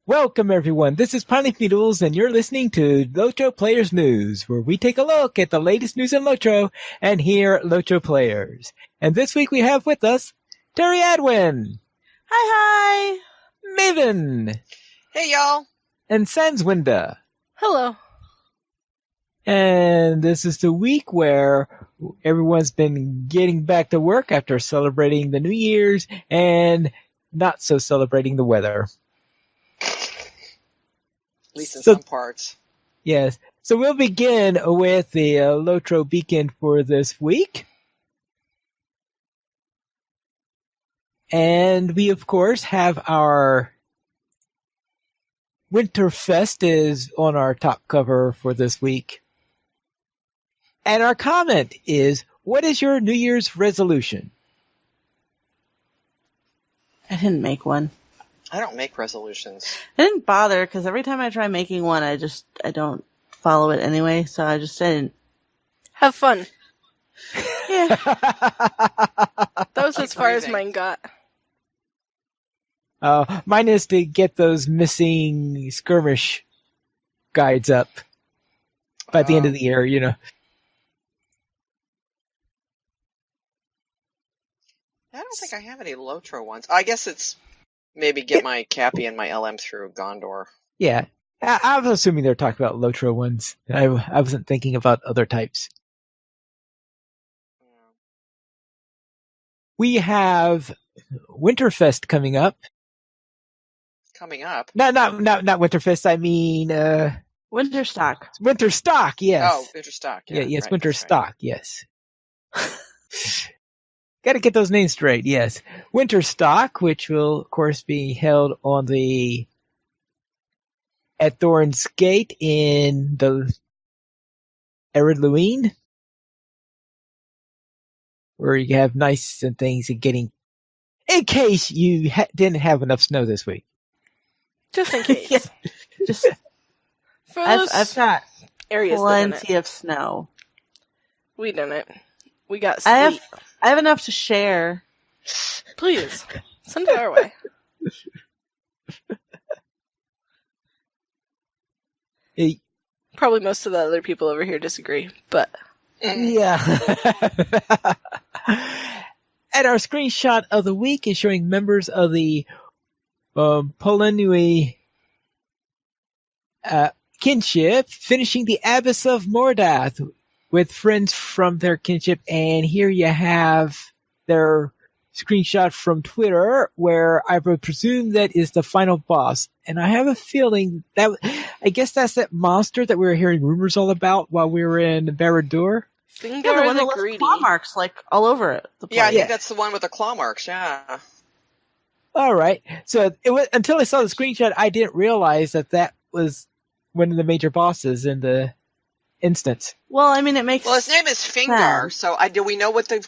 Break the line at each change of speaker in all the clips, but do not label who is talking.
Welcome, everyone. This is Pineleaf Needles, and you're listening to LOTRO Players News, where we take a look at the latest news in LOTRO and hear LOTRO players. And this week we have with us Terry Adwin.
Hi.
Maven.
Hey, y'all.
And Sanswinda.
Hello.
And this is the week where everyone's been getting back to work after celebrating the New Year's and not so celebrating the weather.
At least in some parts.
Yes. So we'll begin with the LOTRO beacon for this week. And we, of course, have our Winterfest is on our top cover for this week. And our comment is, what is your New Year's resolution?
I didn't make one.
I don't make resolutions.
I didn't bother because every time I try making one, I don't follow it anyway. So I just didn't.
Have fun.
Yeah.
That was as far as mine got.
Mine is to get those missing skirmish guides up by the end of the year, you know.
I don't think I have any LOTRO ones. I guess it's maybe get my Cappy and my LM through Gondor.
Yeah. I was assuming they're talking about LOTRO ones. I wasn't thinking about other types. We have Winterfest coming up.
Coming up?
Not Winterfest, I mean...
Winterstock.
Winterstock, yes.
Oh, Winterstock. Yeah,
yes,
right,
Winterstock,
right.
yes. Got to get those names straight, yes. Winterstock, which will, of course, be held at Thorin's Gate in the Ered Luin, where you have nice and things and getting, in case you didn't have enough snow this week.
Just in case.
Yeah. Just
For those
I've got
areas that didn't.
plenty of snow.
We didn't. We got
I
sleet.
have enough to share.
Please, send it our way.
Hey,
Probably most of the other people over here disagree, but
yeah. And our screenshot of the week is showing members of the Polenui kinship finishing the Abyss of Mordath with friends from their kinship, and here you have their screenshot from Twitter, where I would presume that is the final boss. And I have a feeling that, I guess that's that monster that we were hearing rumors all about while we were in Barad-dûr.
Fingar
Yeah, the one that
the
left
Greedy.
claw marks all over it. The
Yeah, I
place.
think that's the one with the claw marks, yeah.
All right. So it was, until I saw the screenshot, I didn't realize that was one of the major bosses in the instance.
Well, I mean, it makes.
Well, his name is Fingar, so do we know what the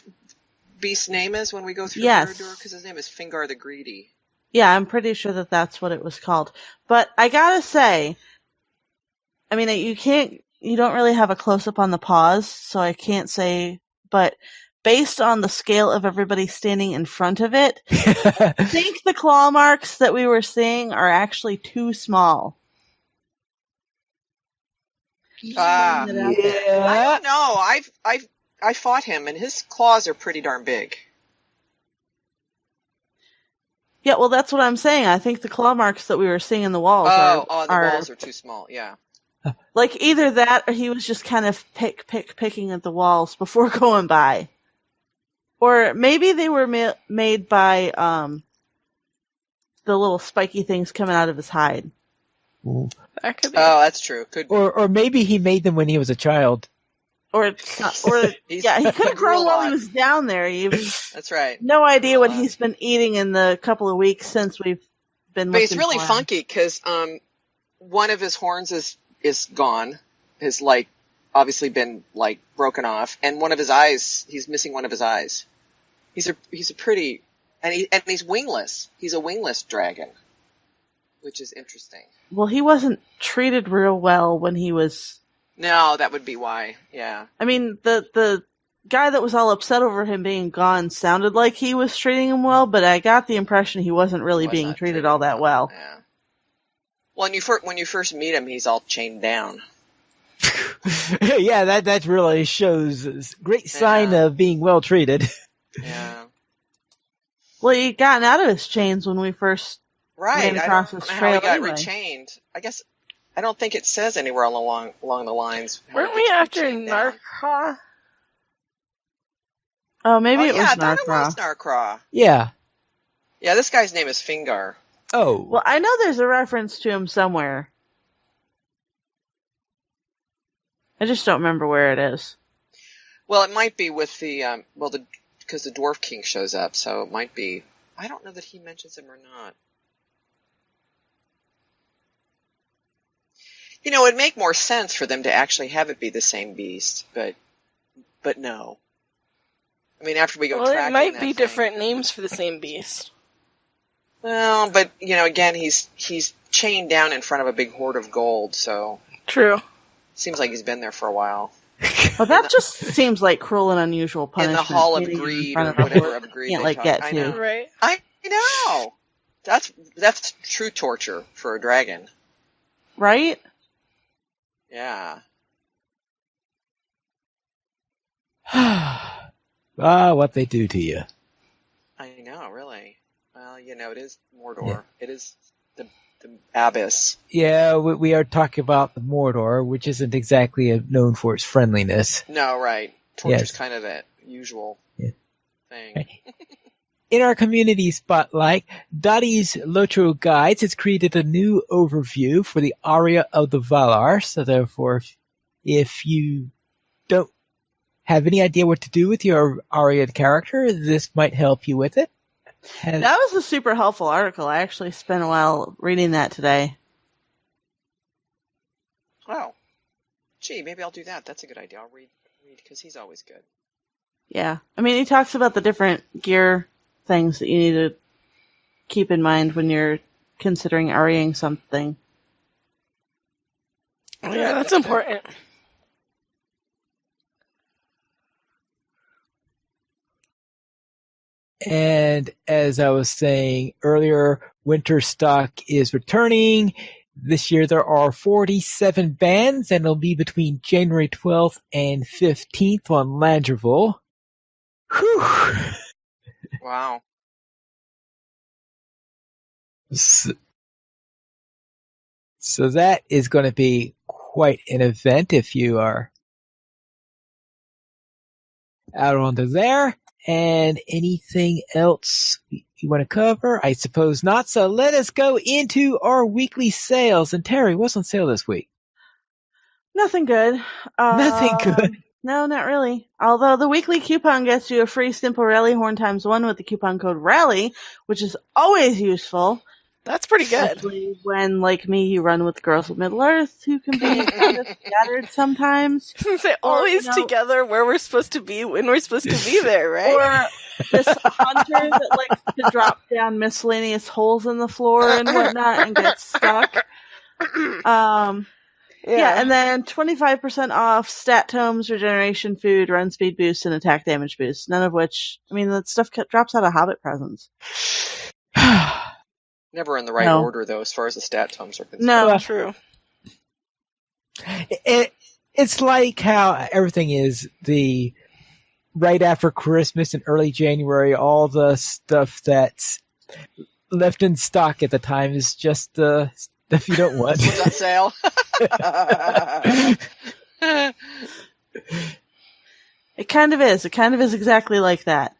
beast's name is when we go through
Yes.
Barad-dûr? Because his name is Fingar the Greedy.
Yeah, I'm pretty sure that's what it was called. But I gotta say, I mean, you don't really have a close-up on the paws, so I can't say, but based on the scale of everybody standing in front of it, I think the claw marks that we were seeing are actually too small.
Ah,
Putting it out there.
Yeah.
I don't know. I fought him, and his claws are pretty darn big.
Yeah, well, that's what I'm saying. I think the claw marks that we were seeing in the walls
The
are
walls are too small, yeah.
like either that or he was just kind of picking at the walls before going by. Or maybe they were made by the little spiky things coming out of his hide.
That could be.
Oh, that's true. Could be.
Or maybe he made them when he was a child.
Or yeah, he could have grown while he was down there.
That's right.
No idea what he's been eating in the couple of weeks since we've been looking.
But he's really
for him.
funky because one of his horns is gone, has obviously been broken off, and one of his eyes, he's missing one of his eyes. He's a pretty, and he's wingless. He's a wingless dragon, which is interesting.
Well, he wasn't treated real well when he was.
No, that would be why. Yeah.
I mean, the guy that was all upset over him being gone sounded like he was treating him well, but I got the impression he wasn't really being treated all that well.
Yeah. Well, when you first meet him, he's all chained down.
Yeah, that really shows a great sign of being well treated.
Yeah.
Well, he'd gotten out of his chains when we first ran across his
I don't know
trail.
how he got
anyway.
rechained. I guess I don't think it says anywhere along the lines.
Weren't we after Narcraw?
Oh, maybe it was
I thought it
Narcraw.
was Narcraw.
Yeah.
Yeah, this guy's name is Fingar.
Oh.
Well, I know there's a reference to him somewhere. I just don't remember where it is.
Well, it might be with the because the Dwarf King shows up, so it might be. I don't know that he mentions him or not. You know, it'd make more sense for them to actually have it be the same beast, but no. I mean, after we go tracking
it might
that
be
thing,
different names for the same beast.
Well, but you know, again, he's chained down in front of a big hoard of gold, so
True.
seems like he's been there for a while.
Well, that just seems like cruel and unusual punishment.
In the Hall of
Beating in
Greed
front
or
of a
whatever
horse
of greed
can't
they
like
talk.
get
I
to.
know.
Right.
I know. That's true torture for a dragon.
Right?
Yeah.
What they do to you.
I know, really. Well, you know, it is Mordor. Yeah. It is the abyss.
Yeah, we are talking about the Mordor, which isn't exactly known for its friendliness.
No, right. Torture's kind of the usual thing.
Right. In our community spotlight, Dottie's LOTRO Guides has created a new overview for the Aria of the Valar, so therefore, if you don't have any idea what to do with your Aria character, this might help you with it.
That was a super helpful article. I actually spent a while reading that today.
Oh. Gee, maybe I'll do that. That's a good idea. I'll read because he's always good.
Yeah. I mean, he talks about the different gear things that you need to keep in mind when you're considering Ariaing something.
Yeah, that's important.
And as I was saying earlier, winter stock is returning. This year there are 47 bands, and it'll be between January 12th and 15th on Landreville. Whew.
Wow.
So that is going to be quite an event if you are out onto there. And anything else you want to cover? I suppose not. So let us go into our weekly sales. And Terry, what's on sale this week?
Nothing good.
Nothing good.
No, not really. Although the weekly coupon gets you a free simple rally horn ×1 with the coupon code RALLY, which is always useful.
That's pretty good.
Especially when, like me, you run with girls of Middle-earth who can be kind of scattered sometimes.
They're always together where we're supposed to be when we're supposed to be there, right?
Or this hunter that likes to drop down miscellaneous holes in the floor and whatnot and get stuck. Yeah, and then 25% off stat tomes, regeneration food, run speed boost, and attack damage boost. None of which, I mean, that stuff drops out of Hobbit presents.
Never in the right order, though, as far as the stat tomes are concerned.
No,
true.
It's like how everything is right after Christmas and early January, all the stuff that's left in stock at the time is just the stuff you don't want.
What's on sale?
It kind of is. It kind of is exactly like that.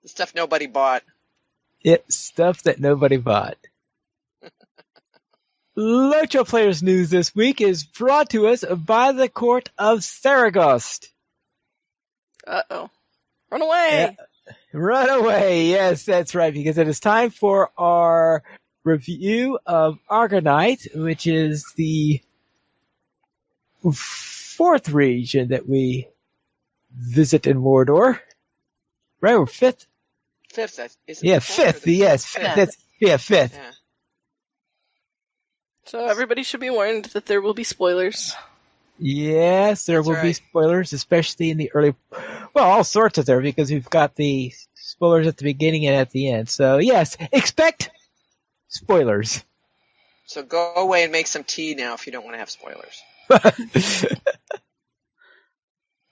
The stuff nobody bought.
It's stuff that nobody bought. LOTRO Players News this week is brought to us by the Court of Saragost.
Uh-oh. Run away!
Yeah. Run away! Yes, that's right, because it is time for our review of Argonite, which is the 4th region that we visit in Mordor. Right, or 5th?
5th, is it?
Yeah, 5th. Yes, 5th. That's 5th.
Yeah.
So everybody should be warned that there will be spoilers.
Yes, there will be spoilers, especially in the early. Well, all sorts of there, because we've got the spoilers at the beginning and at the end. So yes, expect spoilers.
So go away and make some tea now if you don't want to have spoilers.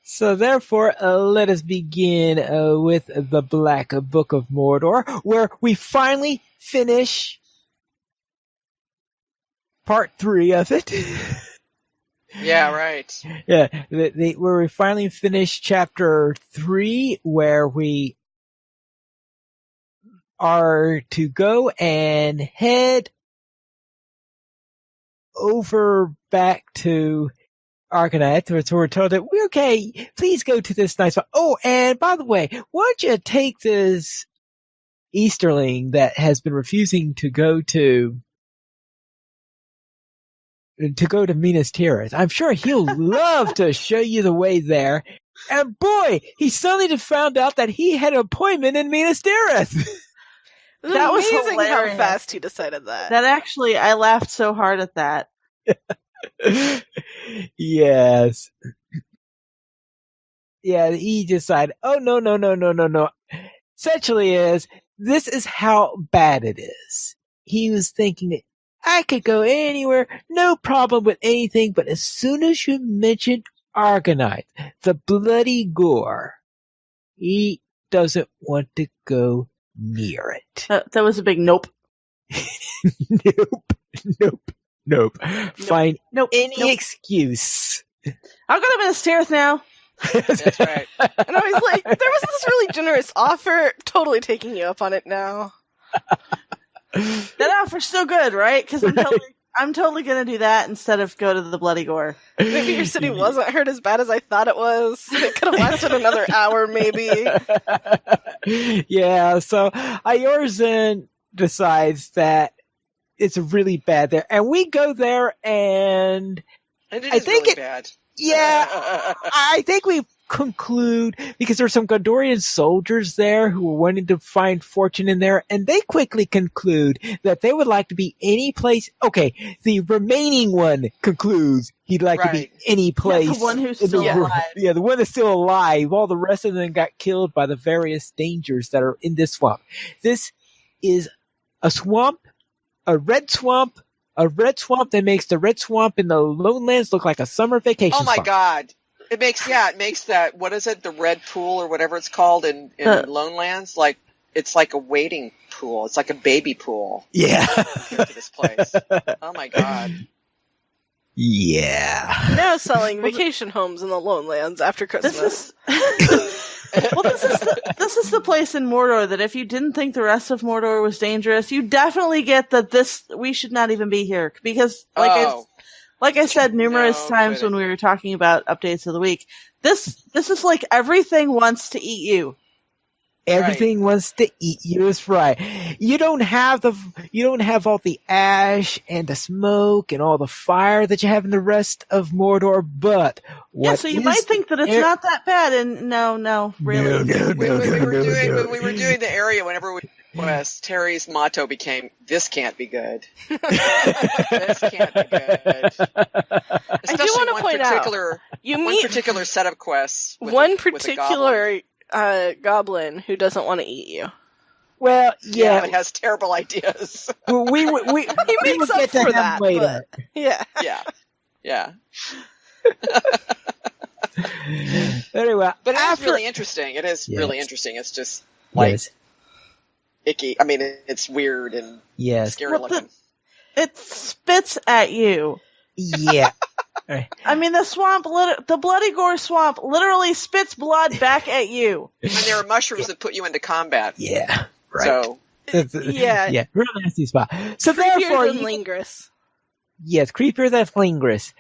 So therefore, let us begin with the Black Book of Mordor, where we finally finish part 3 of it.
Yeah, right.
Yeah, where we finally finish chapter 3, where we are to go and head over back to Arcanite, so we're told that we're okay, please go to this nice spot. Oh, and by the way, why don't you take this Easterling that has been refusing to go to Minas Tirith. I'm sure he'll love to show you the way there. And boy, he suddenly found out that he had an appointment in Minas Tirith.
That was
amazing how
hilarious.
fast he decided that.
That actually, I laughed so hard at that.
Yes. Yeah, he decided, oh, no. Essentially this is how bad it is. He was thinking that I could go anywhere, no problem with anything, but as soon as you mentioned Argonite, the bloody gore, he doesn't want to go near it.
That was a big nope.
Nope. Find any
Nope.
excuse.
I'll go to Minas Tirith now.
That's right.
And I was like, there was this really generous offer. Totally taking you up on it now.
That offer's still good, right? Because I'm totally going to do that instead of go to the bloody gore.
Maybe your city wasn't hurt as bad as I thought it was. It could have lasted another hour, maybe.
Yeah, so Eorzan decides that it's really bad there. And we go there and
And it
I
is
think
really
it-
bad.
yeah, I think we conclude, because there's some Gondorian soldiers there who are wanting to find fortune in there, and they quickly conclude that they would like to be any place. Okay, the remaining one concludes he'd like to be
Right.
any place.
the one who's
in the
still
world.
alive.
Yeah, the one that's still alive. All the rest of them got killed by the various dangers that are in this swamp. This is a swamp, a red swamp that makes the red swamp in the lowlands look like a summer vacation
Oh my
spot.
god. It makes that, what is it, the red pool or whatever it's called in Lone Lands? Like, it's like a wading pool. It's like a baby pool
Yeah.
compared to this place. Oh my god.
Yeah.
Now selling vacation homes in the Lone Lands after Christmas.
This is the place in Mordor that if you didn't think the rest of Mordor was dangerous, you definitely get that we should not even be here, because like I said numerous times when we were talking about updates of the week, this is like everything wants to eat you.
Everything wants to eat you. Is right. You don't have all the ash and the smoke and all the fire that you have in the rest of Mordor, but
So you might think that it's not that bad, and no, really.
No.
When we were doing the area, whenever we West, Terry's motto became, "This can't be good." This can't be good. Especially
wanna
one
point out,
particular,
You
one
meet
particular set of quests. With
one
with a
particular goblin who doesn't want to eat you.
Well, yeah,
but has terrible ideas.
we
He
will
makes up
get to
for
him
that
later.
but yeah.
Yeah.
Anyway,
But it is
after
really interesting. It is
Yes.
really interesting. It's just like
yes,
icky. I mean, it's weird and
yes,
scary
Well,
looking.
It spits at you.
yeah. Right.
I mean, the bloody gore swamp literally spits blood back at you.
And there are mushrooms that put you into combat.
Yeah, right.
So
Yeah.
real nasty spot. So
Creepier
therefore,
than Lingris.
yes, creepier than Flingris.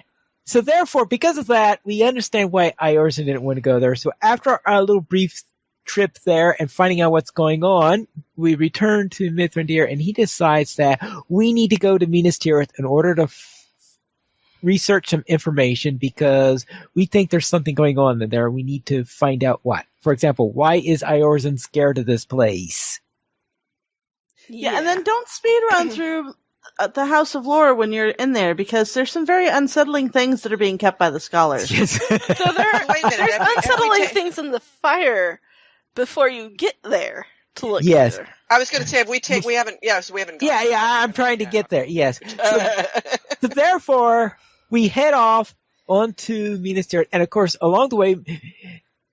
So therefore, because of that, we understand why Eorzan didn't want to go there. So after our little brief trip there and finding out what's going on, we return to Mithrandir, and he decides that we need to go to Minas Tirith in order to research some information, because we think there's something going on there. We need to find out what. For example, why is Eorzan scared of this place?
Yeah, and then don't speed run through the House of Lore when you're in there, because there's some very unsettling things that are being kept by the scholars.
Yes.
So
Wait a minute,
there's
every
unsettling
day-
things in the fire before you get there to look
Yes.
either.
I was going to say, we haven't. Yes, we haven't.
Yeah, I'm trying to get there. Yes. So therefore, we head off onto Minas Tirith, and of course, along the way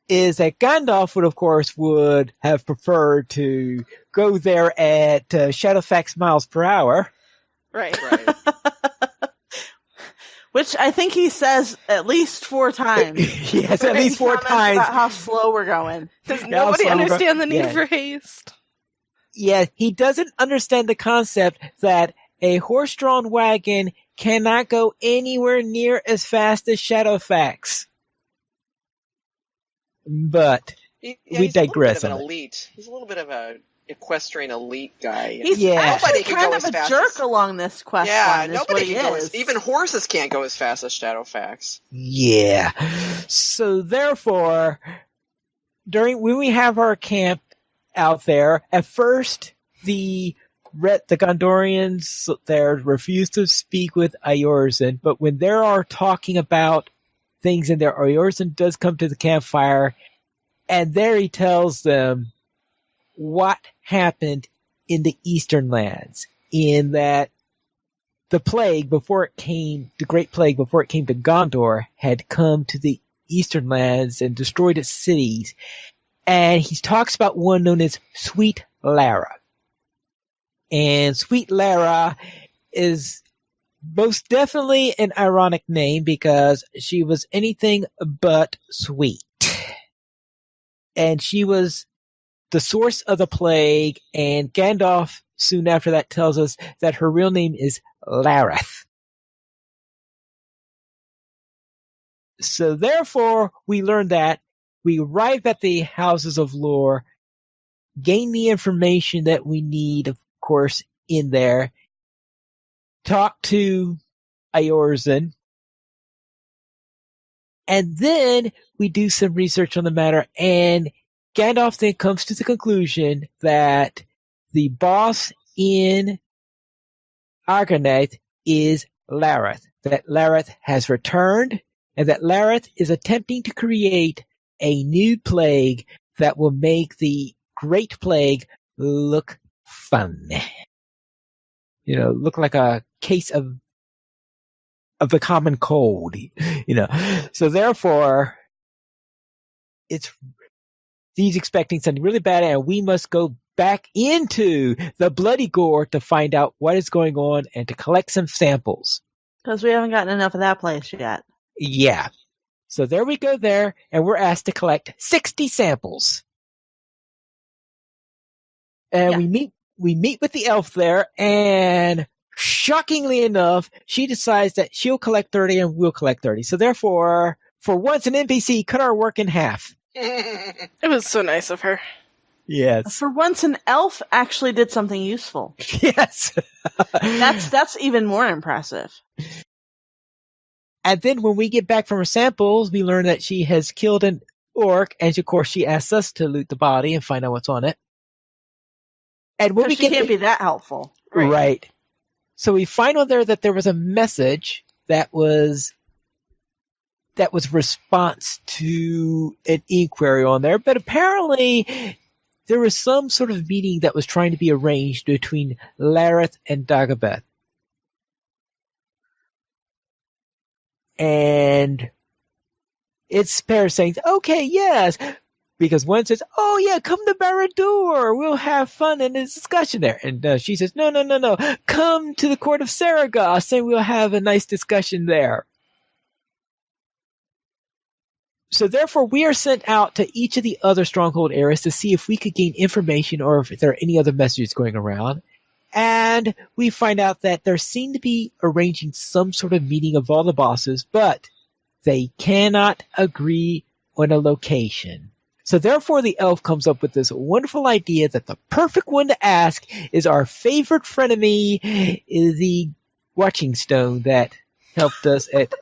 is that Gandalf would have preferred to go there at Shadowfax miles per hour.
Right.
Right.
Which I think he says at least 4 times.
Yes, at least 4
Comments
times.
about how slow we're going.
Does
Yeah,
nobody
so-
understand the need
yeah.
for haste?
Yeah, he doesn't understand the concept that a horse-drawn wagon cannot go anywhere near as fast as Shadowfax. But
We
We digress
He's a little bit of
on
an
it.
elite. He's a little bit of a equestrian elite guy.
He's
Yeah.
actually
Nobody can
kind
go
of
as
a
fast
jerk
as-
along this quest
Yeah,
line is what
nobody
he
can go
is.
as. Even horses can't go as fast as Shadowfax.
yeah. So therefore, when we have our camp out there, at first the Gondorians there refuse to speak with Eorzin, but when they are talking about things in there, Eorzin does come to the campfire, and there he tells them what happened in the Eastern Lands, in that the Great Plague, before it came to Gondor, had come to the Eastern Lands and destroyed its cities. And he talks about one known as Sweet Lara. And Sweet Lara is most definitely an ironic name because she was anything but sweet. And she was the source of the plague, and Gandalf soon after that tells us that her real name is Lareth. So therefore, we learn that we arrive at the Houses of Lore, gain the information that we need, of course, in there, talk to Eorzin, and then we do some research on the matter, and Gandalf then comes to the conclusion that the boss in Argonath is Lareth, that Lareth has returned, and that Lareth is attempting to create a new plague that will make the Great Plague look fun. Look like a case of the common cold, So therefore, he's expecting something really bad, and we must go back into the Bloody Gore to find out what is going on and to collect some samples.
Because we haven't gotten enough of that place yet.
Yeah. So there we go there, and we're asked to collect 60 samples. And
Yeah.
we meet with the elf there, and shockingly enough, she decides that she'll collect 30 and we'll collect 30. So therefore, for once, an NPC cut our work in half.
It was so nice of her.
Yes.
For once, an elf actually did something useful.
Yes.
That's even more impressive.
And then when we get back from her samples, we learn that she has killed an orc, and of course she asks us to loot the body and find out what's on it. And when we
She
get
can't be that helpful.
right. So we find on there that there was a message that was response to an inquiry on there, but apparently there was some sort of meeting that was trying to be arranged between Lareth and Dagobeth. And it's Paris saying, okay, yes. Because one says, oh yeah, come to Barad-dûr. We'll have fun in this discussion there. And she says, no. Come to the court of Saragosse and we'll have a nice discussion there. So therefore, we are sent out to each of the other stronghold areas to see if we could gain information or if there are any other messages going around. And we find out that there seem to be arranging some sort of meeting of all the bosses, but they cannot agree on a location. So therefore, the elf comes up with this wonderful idea that the perfect one to ask is our favorite frenemy, is the Watching Stone that helped us at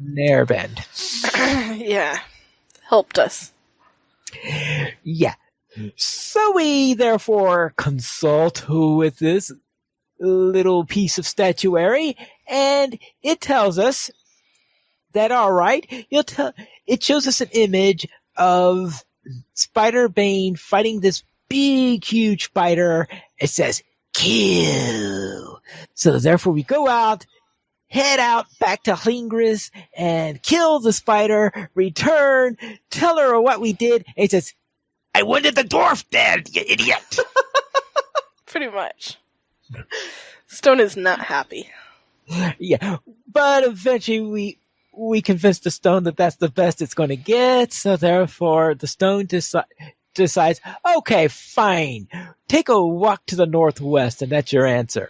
Nairbend.
Yeah. Helped us.
Yeah. So we therefore consult with this little piece of statuary, and it tells us that, all right, it shows us an image of Spider-Bane fighting this big, huge spider. It says, kill. So therefore we go out, head out back to Lingris and kill the spider, return, tell her what we did, and he says, I wanted the dwarf dead, you idiot.
Pretty much. Stone is not happy.
Yeah, but eventually we convinced the stone that that's the best it's going to get, so therefore the stone decides, okay, fine, take a walk to the northwest, and that's your answer.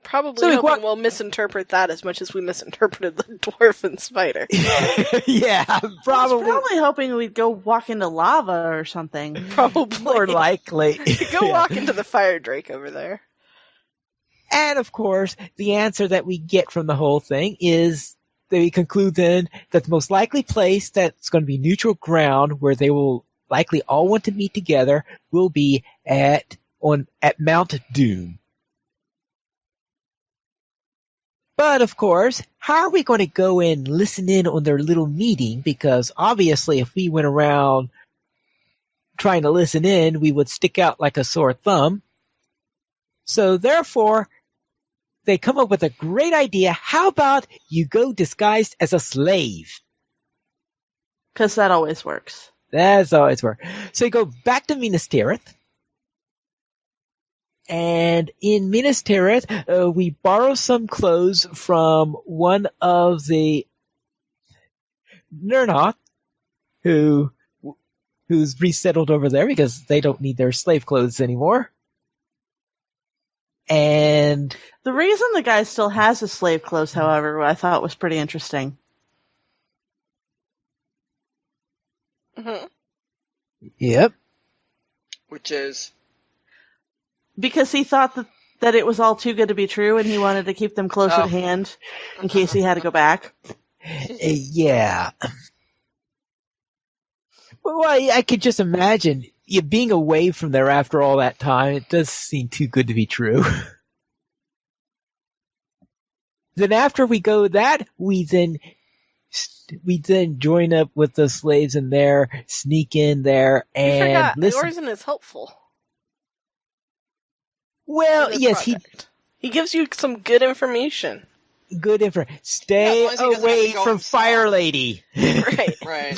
Probably
So
hoping we'll misinterpret that as much as we misinterpreted the dwarf and spider.
Yeah,
I was
probably
probably hoping we'd go walk into lava or something.
Probably.
more likely.
Go
Yeah.
walk into the fire drake over there.
And of course, the answer that we get from the whole thing is that we conclude then that the most likely place that's going to be neutral ground where they will likely all want to meet together will be at Mount Doom. But of course, how are we going to go and listen in on their little meeting? Because obviously if we went around trying to listen in, we would stick out like a sore thumb. So therefore, they come up with a great idea. How about you go disguised as a slave?
Because that always works.
That's always work. So you go back to Minas Tirith. And in Minas Tirith, we borrow some clothes from one of the Nirnoth, who's resettled over there because they don't need their slave clothes anymore. And
The reason the guy still has his slave clothes, however, I thought was pretty interesting.
Mm-hmm.
yep,
Which is
Because he thought that it was all too good to be true, and he wanted to keep them close
Oh.
at hand in case he had to go back.
yeah. Well, I could just imagine you being away from there after all that time. It does seem too good to be true. Then after we go that, we then join up with the slaves in there, sneak in there,
You
and
forgot,
listen.
Eorzen is helpful.
Well,
in this
yes,
project. He gives you some good information.
good info. Stay
Yeah, as long as he doesn't have
away
to go
from
himself.
Fire Lady.
Right.
right.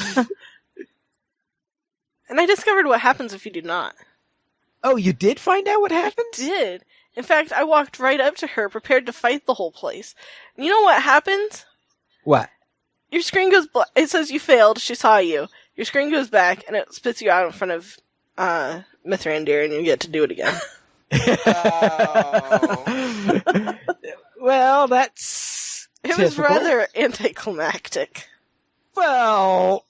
And I discovered what happens if you do not.
Oh, you did find out what happened?
Did. In fact, I walked right up to her, prepared to fight the whole place. And you know what happens?
What?
Your screen goes black. It says you failed. She saw you. Your screen goes back, and it spits you out in front of Mithrandir, and you get to do it again.
Oh.
Well, that's
It was
typical.
rather anticlimactic,
Well,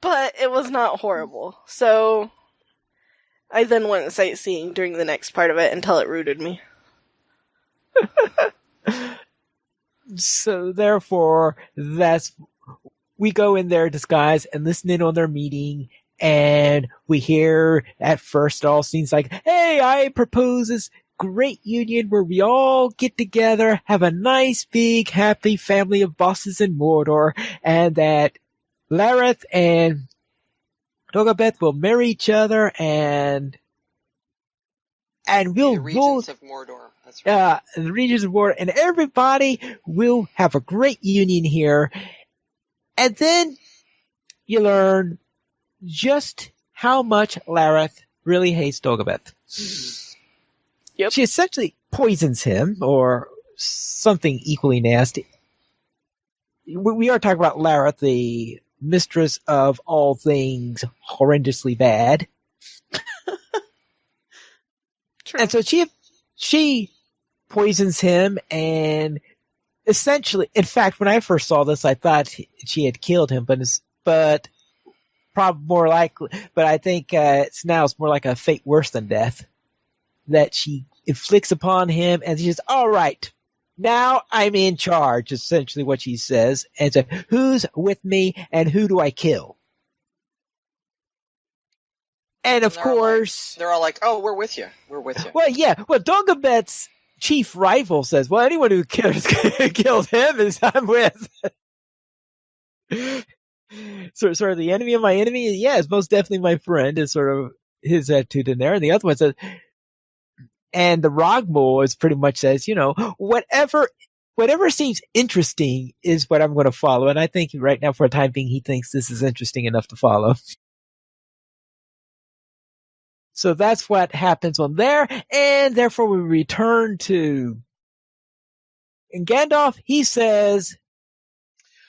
but it was not horrible. So I then went sightseeing during the next part of it until it rooted me.
so therefore, we go in there disguised and listen in on their meeting, and we hear at first it all seems like, hey, I propose this great union where we all get together, have a nice, big, happy family of bosses in Mordor, and that Lareth and Dogobeth will marry each other, and we'll
the
rule
regions of Mordor. That's right.
the regions of Mordor, and everybody will have a great union here. And then you learn just how much Lareth really hates Dogobeth.
Yep.
She essentially poisons him, or something equally nasty. We are talking about Lareth, the mistress of all things horrendously bad.
True.
And so she poisons him, and essentially, in fact, when I first saw this, I thought she had killed him, but probably more likely, but I think it's more like a fate worse than death that she inflicts upon him, and she says, all right, now I'm in charge, essentially what she says, and so who's with me and who do I kill? And of
And they're all
course,
They're all like, "Oh, we're with you. We're with you."
well, yeah, well, Dogobeth's chief rival says, well, anyone who killed him is I'm with. sort of the enemy of my enemy. Yeah, it's most definitely my friend. Is sort of his attitude in there. And the other one says, and the Rogmole is pretty much says, whatever seems interesting is what I'm going to follow. And I think right now, for a time being, he thinks this is interesting enough to follow. So that's what happens on there. And therefore we return to Gandalf. He says,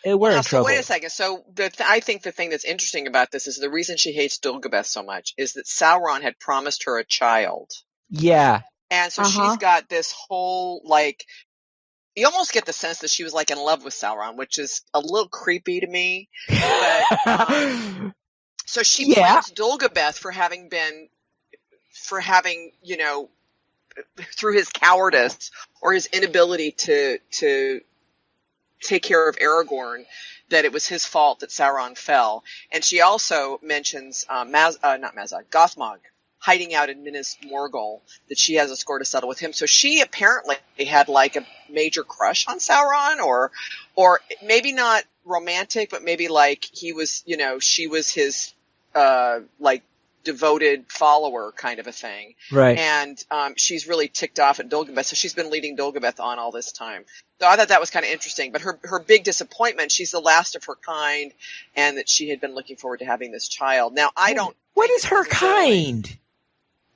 we're in trouble.
So wait a second. So I think the thing that's interesting about this is the reason she hates Dulgabeth so much is that Sauron had promised her a child.
Yeah.
And so she's got this whole, like, you almost get the sense that she was, like, in love with Sauron, which is a little creepy to me. But, so she blames Dulgabeth for having, through his cowardice or his inability to take care of Aragorn, that it was his fault that Sauron fell. And she also mentions Gothmog hiding out in Minas Morgul, that she has a score to settle with him. So she apparently had like a major crush on Sauron, or maybe not romantic, but maybe like he was, she was his like devoted follower kind of a thing.
Right.
And she's really ticked off at Dulgabeth. So she's been leading Dulgabeth on all this time. So I thought that was kind of interesting. But her big disappointment, she's the last of her kind, and that she had been looking forward to having this child. Now, I don't...
What is her kind?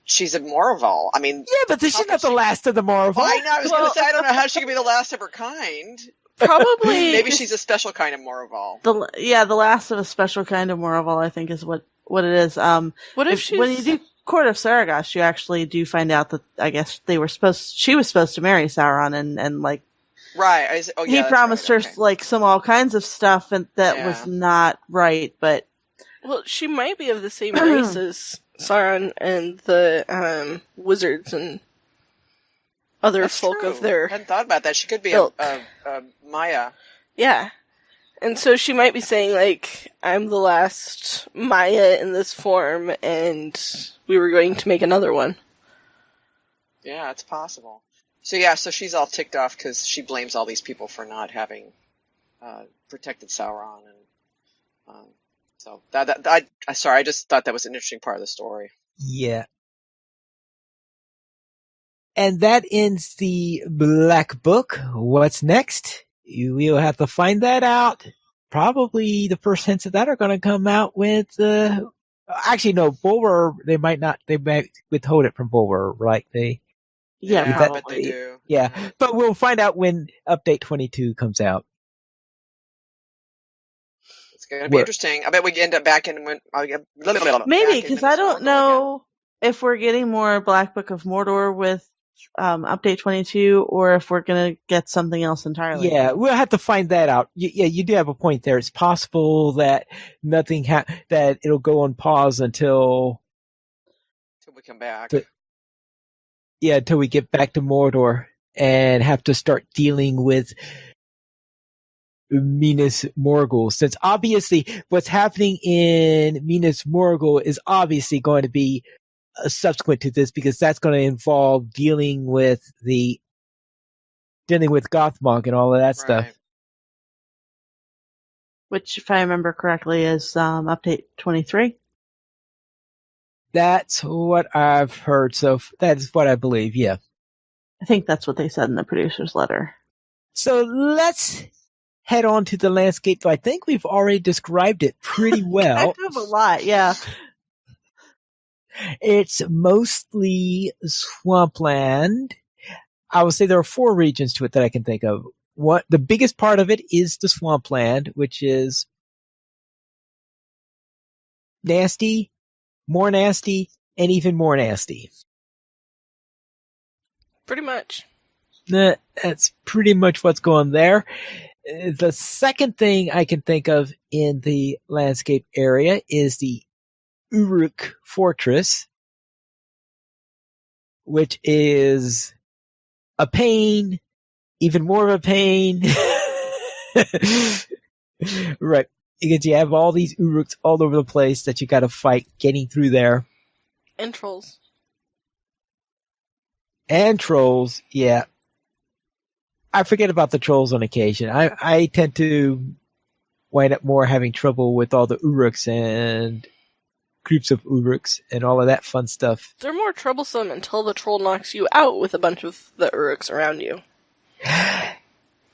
She's a Moraval. I mean...
Yeah, but she's not the last of the Moraval.
I know. I was going to say, I don't know how she could be the last of her kind.
Probably...
Maybe she's a special kind of Moraval.
The last of a special kind of Moraval, I think, is what it is.
What if she's...
When you do Court of Saragos, you actually do find out that, I guess, she was supposed to marry Sauron, and like...
Right.
He promised her, like, all kinds of stuff, and that was not right, but...
Well, she might be of the same race as Sauron and the wizards and other
That's
folk
true.
of their...
I hadn't thought about that. She could be a Maya.
Yeah. And so she might be saying, like, I'm the last Maya in this form, and we were going to make another one.
Yeah, it's possible. So she's all ticked off because she blames all these people for not having protected Sauron, and so I just thought that was an interesting part of the story.
Yeah. And that ends the Black Book. What's next? We'll have to find that out. Probably the first hints of that are going to come out with, actually no, Bulwer, they might withhold it from Bulwer, right?
Probably.
They do.
Yeah, but we'll find out when Update 22 comes out.
It's going to be interesting. I bet we end up back in when...
Maybe, because I don't know if we're getting more Black Book of Mordor with Update 22, or if we're going to get something else entirely.
Yeah, we'll have to find that out. You do have a point there. It's possible that that it'll go on pause until
we come back.
Until we get back to Mordor and have to start dealing with Minas Morgul. Since obviously what's happening in Minas Morgul is obviously going to be subsequent to this, because that's going to involve dealing with Gothmog and all of that stuff.
Which, if I remember correctly, is Update 23.
That's what I've heard. So that's what I believe. Yeah.
I think that's what they said in the producer's letter.
So let's head on to the landscape. I think we've already described it pretty well.
Kind of a lot, yeah.
It's mostly swampland. I would say there are 4 regions to it that I can think of. The biggest part of it is the swampland, which is nasty, more nasty, and even more nasty.
Pretty much.
That's pretty much what's going there. The second thing I can think of in the landscape area is the Uruk Fortress, which is a pain, even more of a pain. Right. Because you have all these Uruks all over the place that you got to fight getting through there.
And trolls.
And trolls, yeah. I forget about the trolls on occasion. I tend to wind up more having trouble with all the Uruks and groups of Uruks and all of that fun stuff.
They're more troublesome until the troll knocks you out with a bunch of the Uruks around you.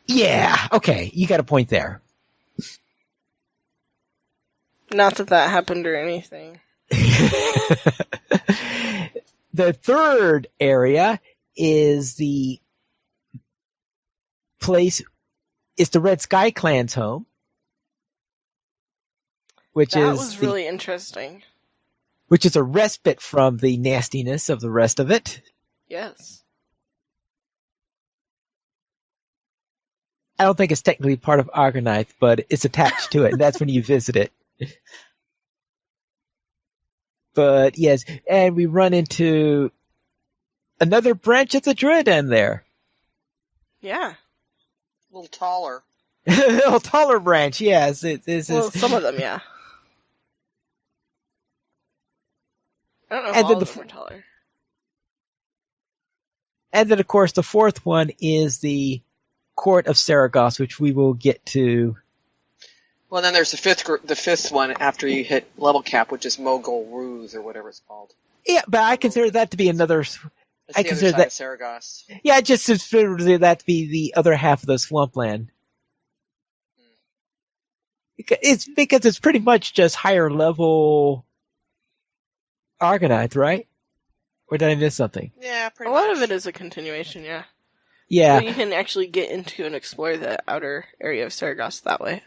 Yeah, okay, you got a point there.
Not that that happened or anything.
The third area is the place, it's the Red Sky Clan's home. Which
was really interesting.
Which is a respite from the nastiness of the rest of it.
Yes.
I don't think it's technically part of Argonite, but it's attached to it, and that's when you visit it. But yes, and we run into another branch of the Druid end there.
Yeah.
A little taller.
A little taller branch, yes.
Some of them, yeah. I don't know if
And
all
then
of them are taller.
And then, of course, the fourth one is the Court of Saragosse, which we will get to.
Well, then there's the fifth one after you hit level cap, which is Mogul Ruse or whatever it's called.
Yeah, but I consider that to be another.
It's the other side of Saragosse.
Yeah, I just consider that to be the other half of the swampland. It's because it's pretty much just higher level Argonite, right? Or did I miss something?
Yeah, pretty
A
much.
lot of it is a continuation, yeah.
Yeah.
So you can actually get into and explore the outer area of Saragosse that way.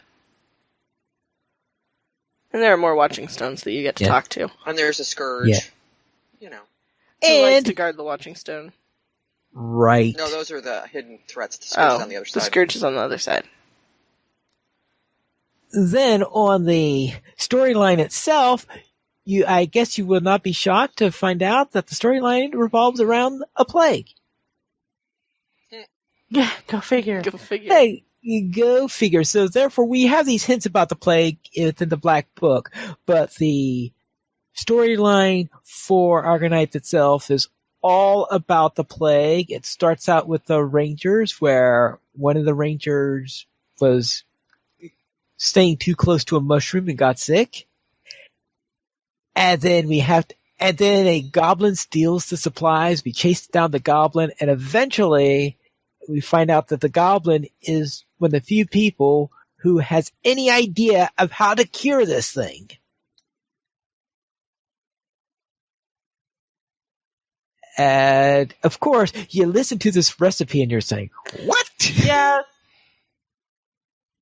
And there are more watching stones that you get to talk to.
And there's a Scourge.
Yeah.
You know.
Who likes to guard the watching stone?
Right.
No, those are the hidden threats. The Scourge is on the other side.
The Scourge is on the other side.
Then on the storyline itself, I guess you will not be shocked to find out that the storyline revolves around a plague.
Yeah, go figure.
Go figure.
Hey, you go figure. So therefore, we have these hints about the plague within the Black Book, but the storyline for Argonite itself is all about the plague. It starts out with the Rangers, where one of the Rangers was staying too close to a mushroom and got sick. And then and then a goblin steals the supplies. We chase down the goblin, and eventually we find out that the goblin is one of the few people who has any idea of how to cure this thing. And of course, you listen to this recipe and you're saying, "What?"
Yeah.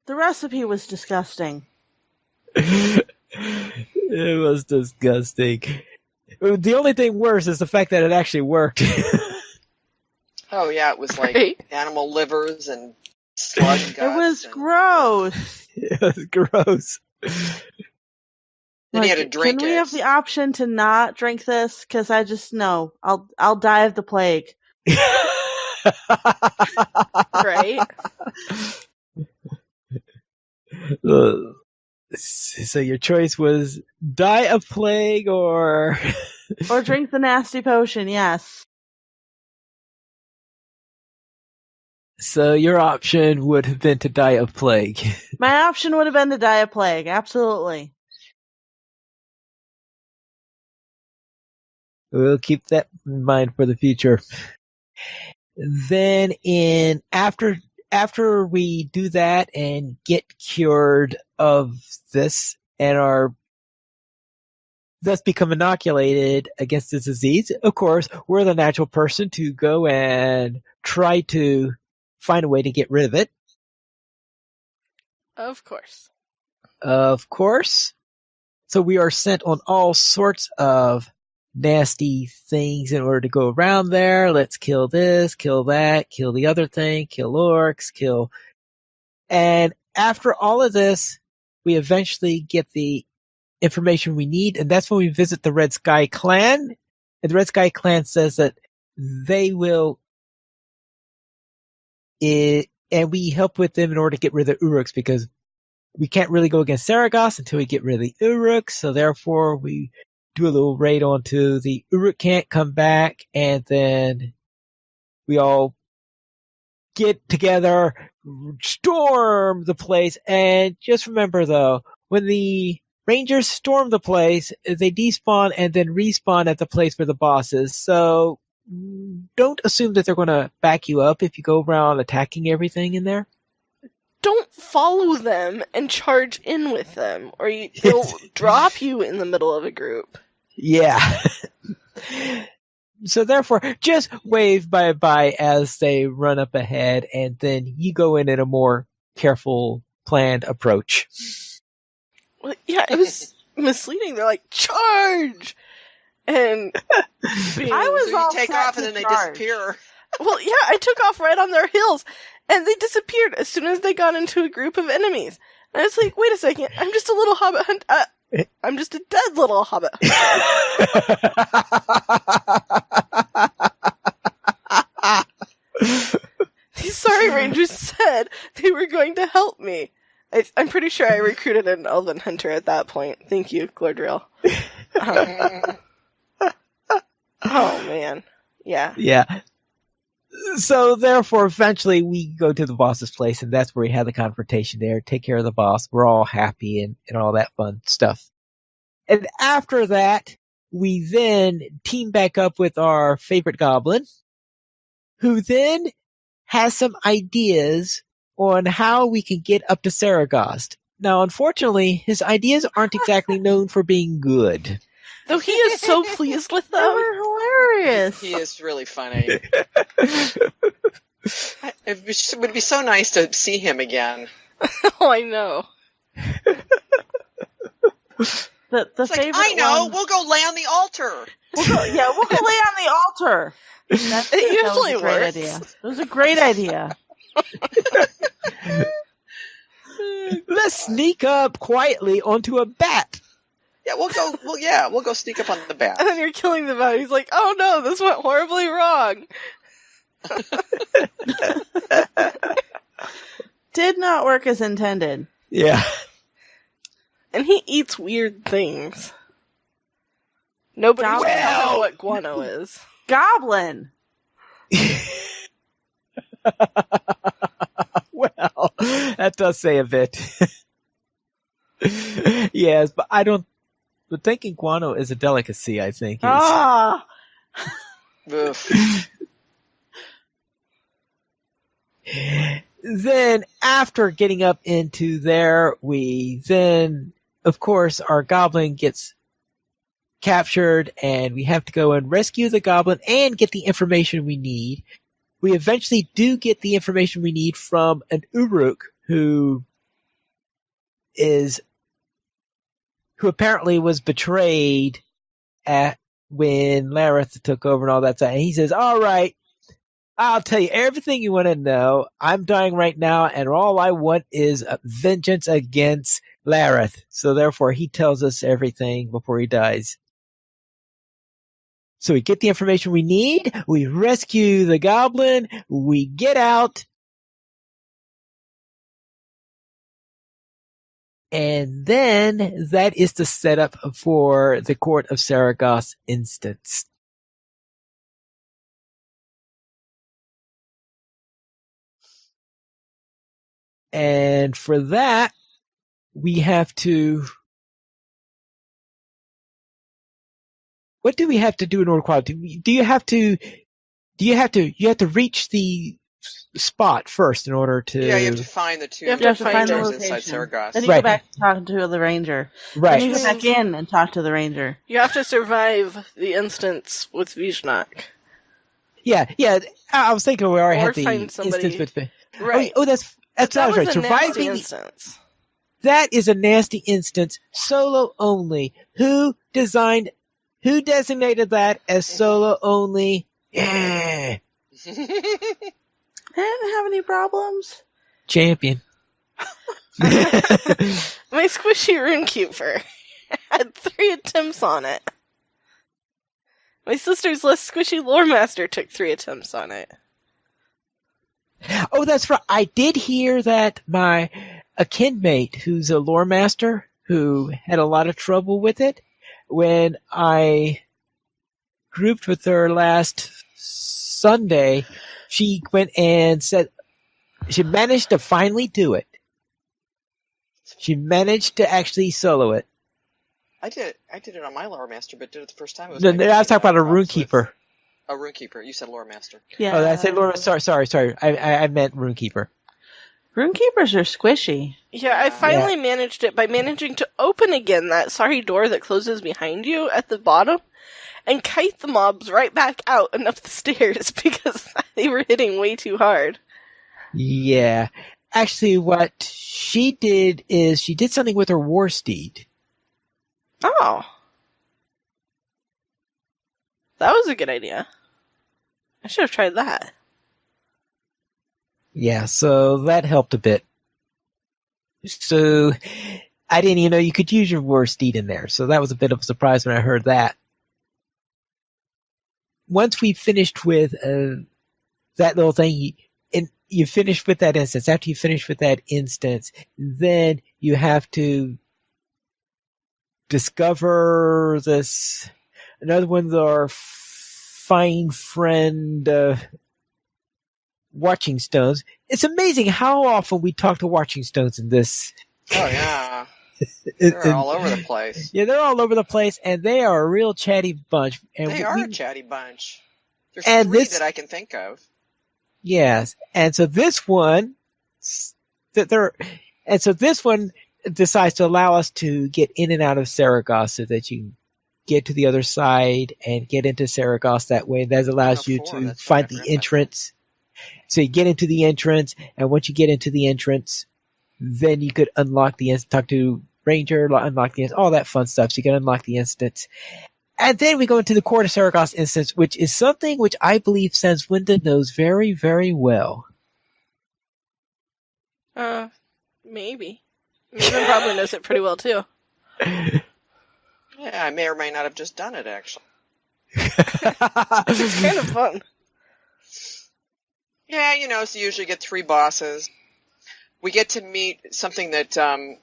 The recipe was disgusting.
It was disgusting. The only thing worse is the fact that it actually worked.
Oh yeah, it was like
Right.
animal livers and slug guts.
It was gross.
It was gross.
Then you had to drink
Can we
it.
have the option to not drink this? Because I just know I'll die of the plague.
Right?
So your choice was die of plague or
Or drink the nasty potion, yes.
So your option would have been to die of plague.
My option would have been to die of plague, absolutely.
We'll keep that in mind for the future. Then after we do that and get cured of this and are thus become inoculated against this disease, of course, we're the natural person to go and try to find a way to get rid of it.
Of course.
Of course. So we are sent on all sorts of nasty things in order to go around there. Let's kill this, kill that, kill the other thing, kill orcs, kill. And after all of this, we eventually get the information we need, and that's when we visit the Red Sky Clan. And the Red Sky Clan says that they will, and we help with them in order to get rid of the Uruks, because we can't really go against Saragosse until we get rid of the Uruks, so therefore we do a little raid onto the Uruk camp, come back, and then we all get together, storm the place, and just remember though, when the Rangers storm the place, they despawn and then respawn at the place where the boss is. So don't assume that they're going to back you up if you go around attacking everything in there.
Don't follow them and charge in with them, or they'll drop you in the middle of a group.
Yeah. So therefore, just wave bye-bye as they run up ahead, and then you go in a more careful, planned approach.
Well, yeah, it was misleading. They're like, charge! And
I was
So
all
you take
set
off and
to
then they
charge.
disappear.
well, yeah, I took off right on their heels, and they disappeared as soon as they got into a group of enemies. And I was like, wait a second, I'm just a little hobbit hunt. I'm just a dead little hobbit hunter. These sorry rangers said they were going to help me. I'm pretty sure I recruited an elven hunter at that point. Thank you, Glordriel. Oh, man. Yeah.
Yeah. So therefore, eventually we go to the boss's place, and that's where we have the confrontation there. Take care of the boss. We're all happy and all that fun stuff. And after that, we then team back up with our favorite goblin, who then has some ideas on how we can get up to Saragost. Now, unfortunately, his ideas aren't exactly known for being good.
Though he is so pleased with
They
them.
were hilarious.
He is really funny. It would be so nice to see him again.
Oh, I know.
The
It's like,
favorite
I know,
one-
we'll go lay on the altar.
we'll go lay on the altar. That
usually
was a great
works.
idea. It was a great idea.
Let's sneak up quietly onto a bat.
Yeah, we'll go sneak up on the bat.
And then you're killing the bat. He's like, oh no, this went horribly wrong.
Did not work as intended.
Yeah.
And he eats weird things. Nobody
Well-
can know what guano is.
Goblin.
Well, that does say a bit. Yes, but but thinking guano is a delicacy, I think. Is.
Ah.
Oof.
Then, after getting up into there, of course, our goblin gets captured, and we have to go and rescue the goblin and get the information we need. We eventually do get the information we need from an Uruk who apparently was betrayed when Lareth took over and all that stuff. And he says, all right, I'll tell you everything you want to know. I'm dying right now, and all I want is vengeance against Lareth. So therefore, he tells us everything before he dies. So we get the information we need, we rescue the goblin, we get out, and then that is the setup for the Court of Saragost instance. And for that, we have to... What do we have to do in order to qualify? You have to reach the spot first in order to...
Yeah, you have to find the two
You have to find the
rangers inside
location.
Saragost.
Then you
Right.
go back to talk to the ranger.
Right.
Then you go back in and talk to the ranger.
You have to survive the instance with Vizhnok.
Yeah. I was thinking we already
Or
had the
find somebody-
instance with...
Right.
Oh, that's
that
right.
was a nasty
Surviving
instance.
that is a nasty instance, solo only. Who designated that as solo only? Yeah.
I didn't have any problems.
Champion.
My squishy runekeeper had 3 attempts on it. My sister's less squishy lore master took 3 attempts on it.
Oh, that's right. I did hear that a kinmate who's a lore master who had a lot of trouble with it. When I grouped with her last Sunday, she went and set She managed to finally do it. She managed to actually solo it.
I did it on my lore master, but did it the first time. It was
No,
my
I was talking about a
problems with-
runekeeper.
A runekeeper. You said lore master.
Yeah.
Oh, did I say Laura? Sorry. I meant runekeeper.
Runekeepers are squishy.
Yeah, I
Yeah.
finally managed it by managing to open again that sorry door that closes behind you at the bottom and kite the mobs right back out and up the stairs because they were hitting way too hard.
Yeah. Actually, what she did is she did something with her war steed.
Oh. That was a good idea. I should have tried that.
Yeah, so that helped a bit. So I didn't even know you could use your war steed in there. So that was a bit of a surprise when I heard that. Once we finished with that little thing, and you finished with that instance. After you finish with that instance, then you have to discover this. Another one of our fine friend watching stones. It's amazing how often we talk to watching stones in this.
Oh yeah, they're all over the place.
Yeah, they're all over the place, and they are a real chatty bunch. And
They are a chatty bunch. There's
And
three
this-
that I can think of.
Yes, and so this one, this one decides to allow us to get in and out of Saragoth so that you can get to the other side and get into Saragoth that way. That allows you
104,
to
that's
find
right, I
the
forgot about
entrance. So you get into the entrance, and once you get into the entrance, then you could unlock the talk to Ranger, unlock the all that fun stuff. So you can unlock the instance. And then we go into the Court of Saragoth instance, which is something which I believe Sanswinda knows very, very well.
Maybe. Maven probably knows it pretty well too.
Yeah, I may or may not have just done it actually.
It's kind of fun.
Yeah, so you usually get 3 bosses. We get to meet something that Standing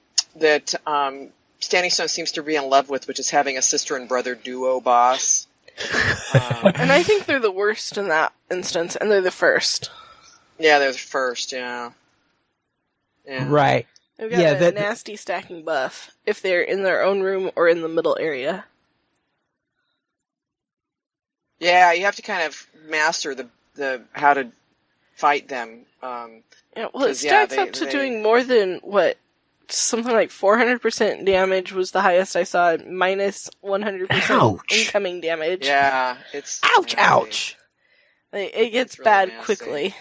Stone seems to be in love with, which is having a sister and brother duo boss.
And I think they're the worst in that instance, and they're the first.
Yeah, they're the first. Yeah.
Right.
They've got
Yeah,
a nasty stacking buff if they're in their own room or in the middle area.
Yeah, you have to kind of master the how to fight them.
Yeah, well, it
'Cause, yeah,
stacks up to
they-
doing more than what? Something like 400% damage was the highest I saw, minus 100%
Ouch.
incoming damage.
Yeah, it's
Ouch,
nasty.
ouch.
It gets
It's really
bad
nasty.
quickly.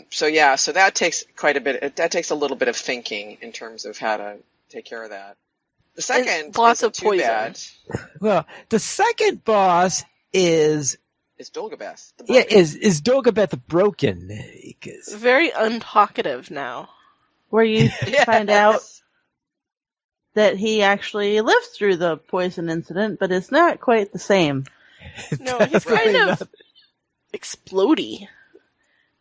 So that takes quite a bit. That takes a little bit of thinking in terms of how to take care of that. The second,
lots
isn't
of
too
poison.
bad.
Well, the second boss is
It's Dolgabeth. The
yeah
broken.
is Dogabeth the Broken. 'Cause-
Very untalkative now.
Where you
Yes.
find out that he actually lived through the poison incident, but it's not quite the same.
No, he's
Right.
kind of explodey.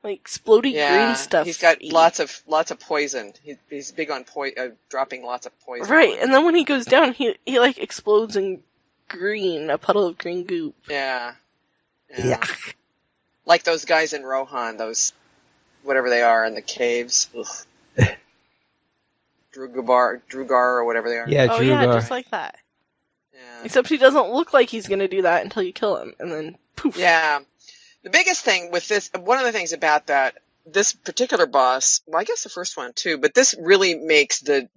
Like explodey green stuff.
He's got lots of poison. He's big on dropping lots of poison.
Right, and then when he goes down, he like explodes in green, a puddle of green goop.
Yeah.
Yeah.
Like those guys in Rohan, those whatever they are in the caves. Ugh. Drugar or whatever they are.
Yeah,
Oh yeah,
Drugar.
just like that.
Yeah.
Except he doesn't look like he's gonna do that until you kill him, and then poof.
Yeah. The biggest thing with this, one of the things about this particular boss, well, I guess the first one too, but this really makes the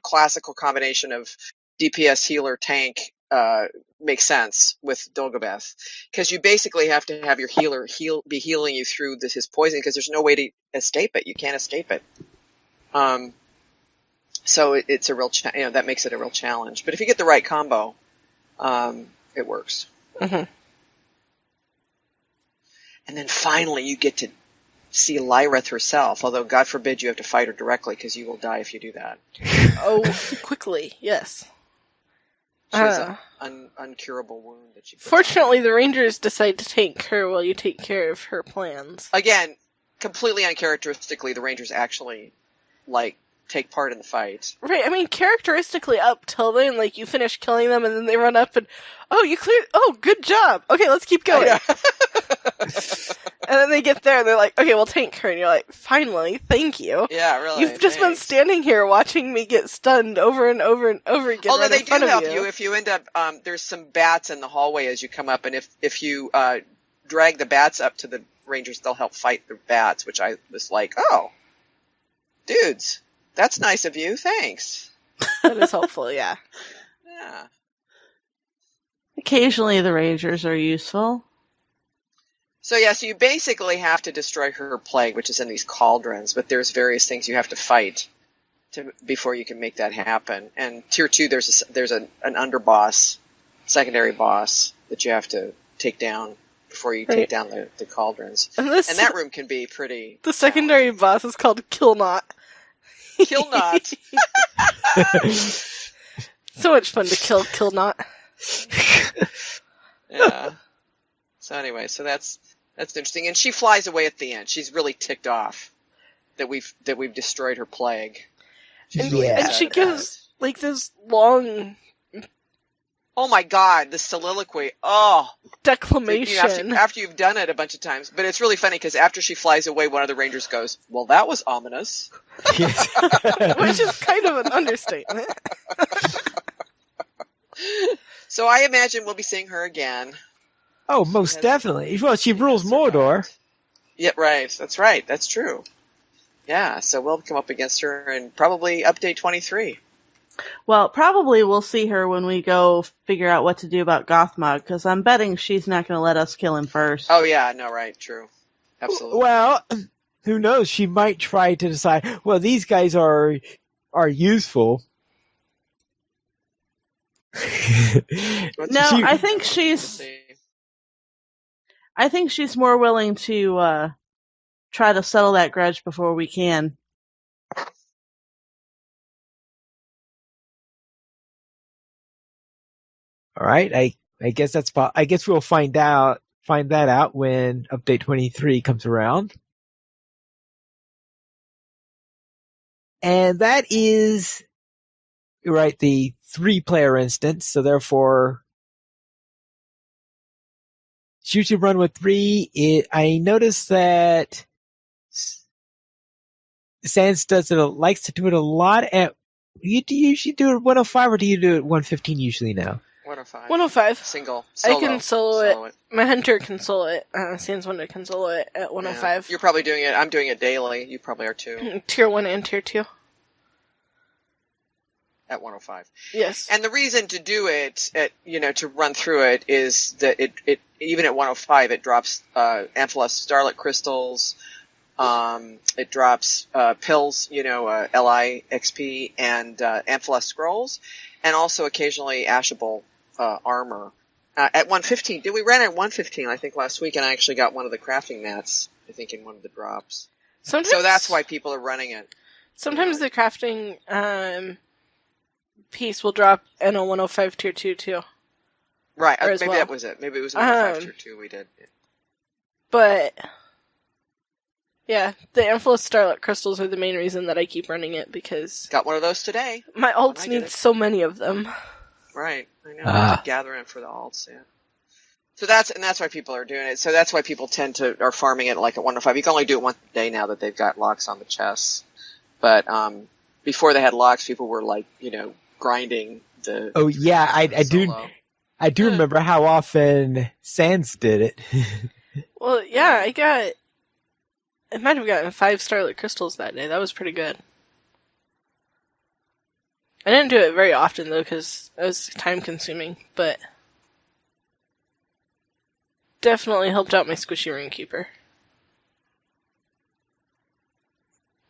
classical combination of DPS healer tank make sense with Dolgabeth, because you basically have to have your healer be healing you through his poison, because there's no way to escape it. You can't escape it. So it's a real that makes it a real challenge. But if you get the right combo, it works.
Mhm.
And then finally you get to see Lyrith herself, although God forbid you have to fight her directly, because you will die if you do that.
Oh, quickly, yes.
She has an uncurable wound that she puts
Fortunately, the Rangers decide to take her while you take care of her plans.
on. Again, completely uncharacteristically, the Rangers actually take part in the fight.
Right, I mean, characteristically up till then, like, you finish killing them and then they run up and, oh, you cleared, oh, good job. Okay, let's keep going. And then they get there and they're like, okay, we'll tank her. And you're like, finally, thank you.
Yeah, really.
You've just been standing here watching me get stunned over and over and over again.
Although
right
they
in front
do
of
help
you.
you if you end up, there's some bats in the hallway as you come up, and if you drag the bats up to the Rangers, they'll help fight the bats, which I was like, oh, dudes, that's nice of you, thanks.
That is helpful, yeah.
Yeah.
Occasionally the Rangers are useful.
So you basically have to destroy her plague, which is in these cauldrons, but there's various things you have to fight before you can make that happen. And tier 2, there's an underboss, secondary boss that you have to take down before you take down the cauldrons. And that room can be pretty...
The secondary boss is called Killnot.
Killnot.
So much fun to kill Killnot.
Yeah. So anyway, that's interesting. And she flies away at the end. She's really ticked off that we've destroyed her plague.
And she gives like this long,
oh my god, the soliloquy. Oh,
declamation.
After you've done it a bunch of times. But it's really funny because after she flies away, one of the Rangers goes, "Well, that was ominous."
Which is kind of an understatement.
So I imagine we'll be seeing her again.
Oh, most definitely. Well, she rules Mordor.
Yeah, right. That's right. That's true. Yeah, so we'll come up against her and probably update 23.
Well, probably we'll see her when we go figure out what to do about Gothmog, because I'm betting she's not going to let us kill him first.
Oh, yeah. No, right. True. Absolutely.
Well, who knows? She might try to decide, well, these guys are useful.
I think she's more willing to try to settle that grudge before we can.
All right, I guess I guess we'll find that out when update 23 comes around. And that is right, the 3-player instance, so therefore she should run with 3. I noticed that Sans likes to do it a lot at. You usually do it at 105, or do you do it at 115 usually now?
105.
105.
Single.
I can solo it. My hunter can solo it. Sans Wonder can solo it at 105.
Yeah. You're probably doing it. I'm doing it daily. You probably are too.
Tier 1 and Tier 2.
At 105.
Yes.
And the reason to do it, to run through it, is that it even at 105, it drops Amphalos Starlit Crystals, it drops pills, LI XP, and Amphalos Scrolls, and also occasionally Ashable armor. At 115, we ran at 115, I think, last week, and I actually got one of the crafting mats, I think, in one of the drops. So that's why people are running it.
Sometimes the crafting piece will drop in a 105 Tier 2 too.
Right, maybe that was it. Maybe it was a 105 Tier 2 we did. Yeah.
But, yeah, the Amphalos Starlit Crystals are the main reason that I keep running it, because...
Got one of those today.
My alts need so many of them.
Right, I know. I have to gather in for the alts, yeah. So that's why people are doing it. So that's why people are farming it like at 105. You can only do it once a day now that they've got locks on the chests. But before they had locks, people were like, grinding the...
Oh, yeah, I do remember how often Sans did it.
Well, yeah, I might have gotten 5 Starlit Crystals that day. That was pretty good. I didn't do it very often, though, because it was time-consuming, but definitely helped out my squishy Runekeeper.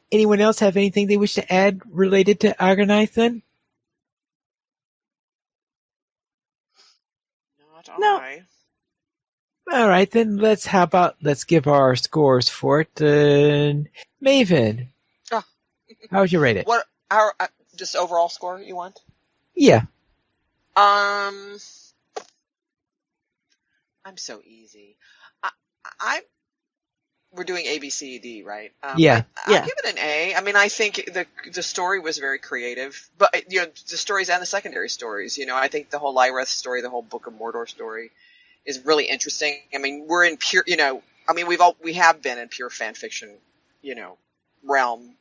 Anyone else have anything they wish to add related to Argonite, then?
No.
All right, then let's give our scores for it. Maven, how would you rate it?
What our just overall score you want?
Yeah.
I'm so easy. doing A, B, C, D, right?
Yeah.
Yeah.
I'll give it an A. I mean, I think the story was very creative, but the stories and the secondary stories. I think the whole Lyreth story, the whole Book of Mordor story, is really interesting. I mean, we're in pure, we have been in pure fan fiction, realm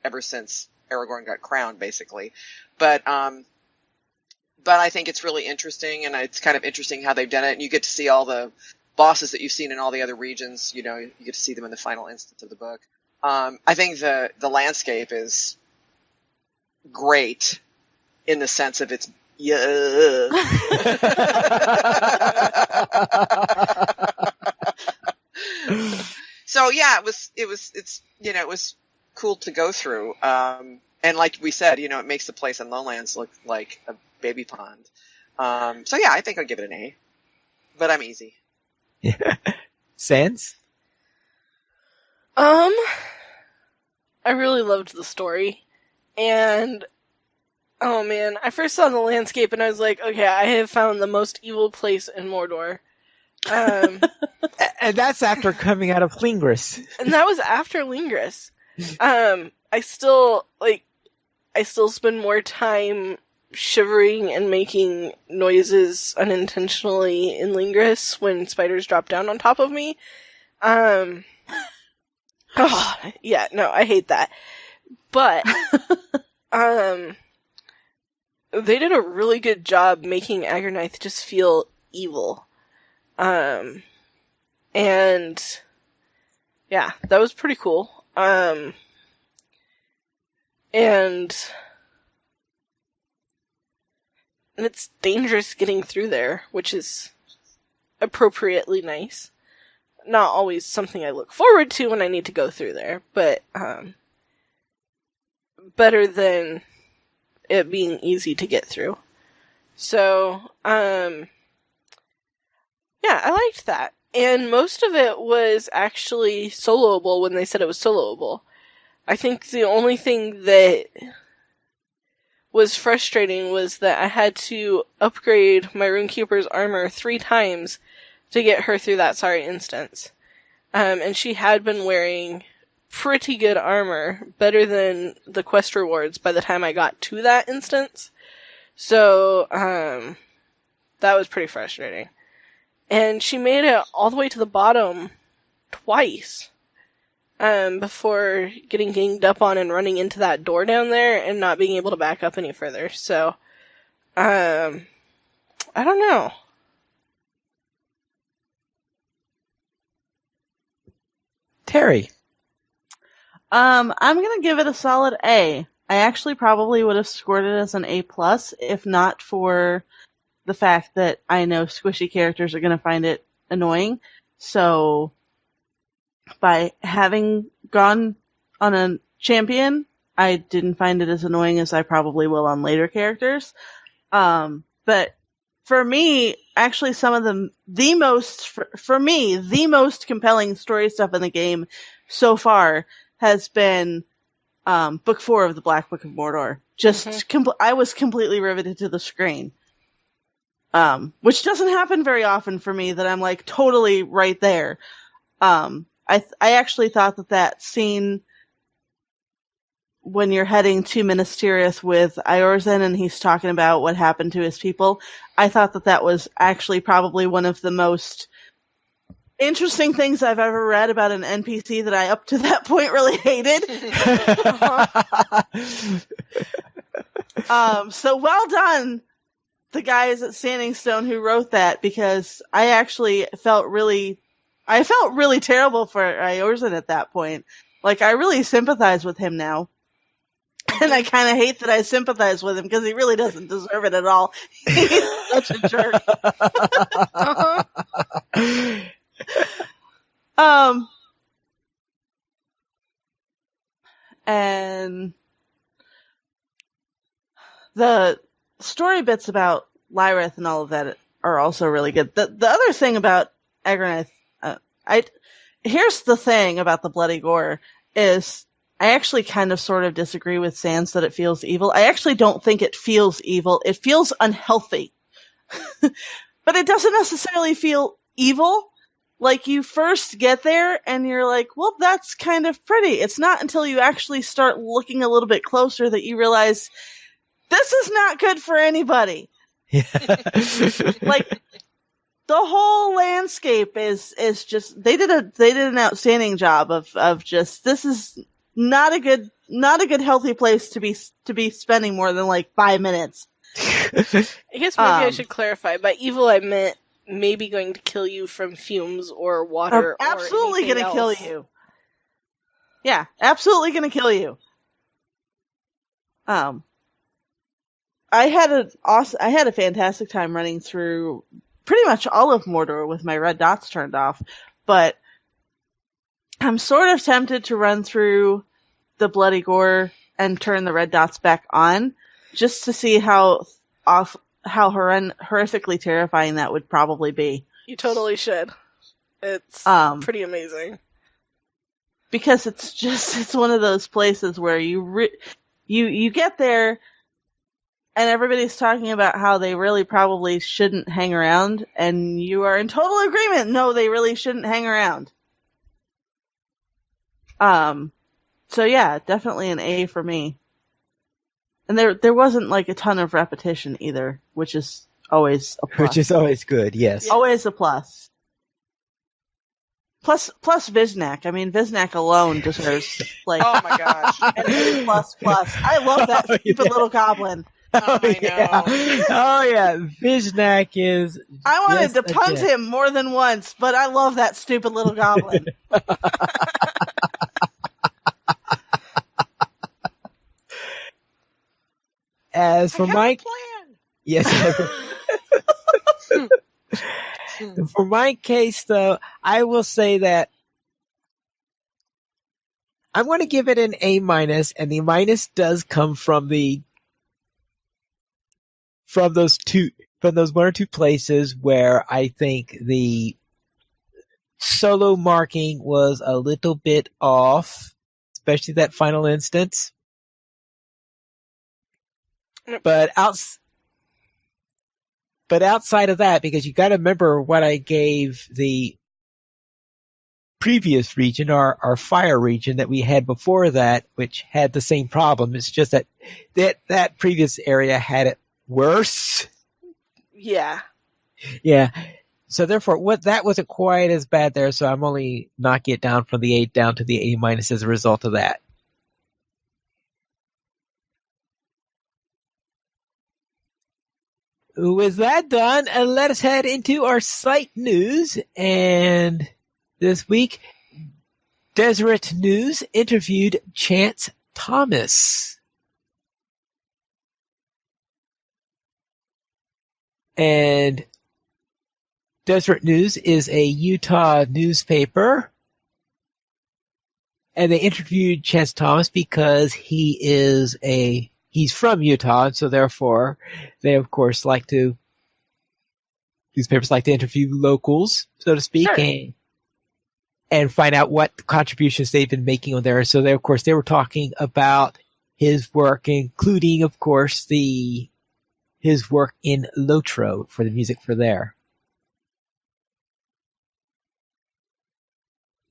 ever since Aragorn got crowned, basically. But I think it's really interesting, and it's kind of interesting how they've done it. And you get to see all the bosses that you've seen in all the other regions. You get to see them in the final instance of the book. I think the landscape is great in the sense of its So yeah, it was cool to go through. And like we said, it makes the place in Lowlands look like a baby pond. So yeah, I think I'll give it an A, but I'm easy.
Yeah. Sans?
I really loved the story, and oh man, I first saw the landscape and I was like, okay, I have found the most evil place in Mordor.
And that's after coming out of Lingris.
And that was after Lingris. I still spend more time shivering and making noises unintentionally in Lingris when spiders drop down on top of me. Yeah, no, I hate that. But, they did a really good job making Aggernyth just feel evil. And, yeah, that was pretty cool. And it's dangerous getting through there, which is appropriately nice. Not always something I look forward to when I need to go through there, but better than it being easy to get through. So, yeah, I liked that. And most of it was actually soloable when they said it was soloable. I think the only thing that was frustrating was that I had to upgrade my Runekeeper's armor 3 times to get her through that sorry instance. And she had been wearing pretty good armor, better than the quest rewards by the time I got to that instance. So, that was pretty frustrating. And she made it all the way to the bottom twice. Before getting ganged up on and running into that door down there and not being able to back up any further. So, I don't know.
Terry.
I'm gonna give it a solid A. I actually probably would have scored it as an A+, if not for the fact that I know squishy characters are gonna find it annoying. So, by having gone on a champion, I didn't find it as annoying as I probably will on later characters. But for me, actually some of the most compelling story stuff in the game so far has been Book 4 of the Black Book of Mordor. I was completely riveted to the screen. Which doesn't happen very often for me, that I'm like totally right there. I actually thought that scene when you're heading to Minas Tirith with Eorzen and he's talking about what happened to his people, I thought that was actually probably one of the most interesting things I've ever read about an NPC that I up to that point really hated. So well done, the guys at Standing Stone who wrote that, because I actually felt really terrible for Eorzen at that point. Like, I really sympathize with him now. And I kind of hate that I sympathize with him, because he really doesn't deserve it at all. He's such a jerk. And the story bits about Lyrith and all of that are also really good. The other thing about Aggernyth, here's the thing about the bloody gore, is I actually kind of sort of disagree with Sans that it feels evil. I actually don't think it feels evil. It feels unhealthy. But it doesn't necessarily feel evil. like you first get there and you're like, well, that's kind of pretty. It's not until you actually start looking a little bit closer that you realize this is not good for anybody.
Yeah.
Like the whole landscape is just they did an outstanding job of just this is not a good healthy place to be spending more than like 5 minutes.
I guess maybe I should clarify. By evil, I meant maybe going to kill you from fumes or water.
Absolutely
going
to kill you. Yeah, absolutely going to kill you. I had a fantastic time running through pretty much all of Mordor with my red dots turned off, but I'm sort of tempted to run through the bloody gore and turn the red dots back on, just to see how horrifically terrifying that would probably be.
You totally should. It's pretty amazing.
Because it's one of those places where you get there and everybody's talking about how they really probably shouldn't hang around, and you are in total agreement. No, they really shouldn't hang around. So yeah, definitely an A for me. And there wasn't like a ton of repetition either, which is always a plus.
Which is always good, yes.
Always a plus. Plus Viznak. I mean, Viznak alone deserves like
Oh my gosh.
an A++. I love that stupid little goblin.
Oh, I know.
Yeah. Oh yeah, Viznak is.
I wanted
just
to
a
punt
gem.
him more than once, but I love that stupid little goblin.
As for
I have
my
a plan.
yes, for my case though, I will say that I'm going to give it an A-, and the minus does come from those one or two places where I think the solo marking was a little bit off, especially that final instance. But outside of that, because you got to remember what I gave the previous region, our fire region that we had before that, which had the same problem. It's just that previous area had it worse.
Yeah.
Yeah. So therefore, that wasn't quite as bad there. So I'm only knocking it down from the A down to the A- as a result of that. With that done, let us head into our site news. And this week, Deseret News interviewed Chance Thomas. And Deseret News is a Utah newspaper. And they interviewed Chance Thomas because he's from Utah, and so therefore they of course newspapers like to interview locals, so to speak,
Sure.
and find out what contributions they've been making on there. So they were talking about his work, including of course his work in LOTRO for the music for there.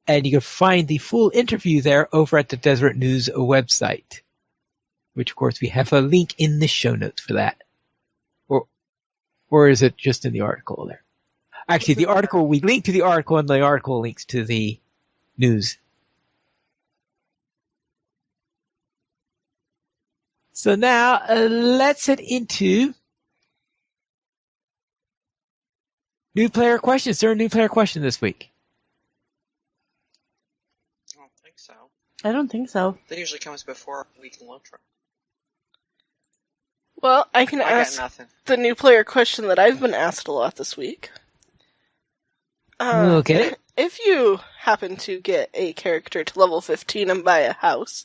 And you can find the full interview there over at the Deseret News website, which of course we have a link in the show notes for that. Or is it just in the article there? Actually, the article, we link to the article, and the article links to the news. So now, let's head into new player questions. Is there a new player question this week?
I don't think so.
I don't think so.
That usually comes before Week in LOTRO.
Well, I can
I got
ask
nothing.
the new player question that I've been asked a lot this week.
Okay.
If you happen to get a character to level 15 and buy a house,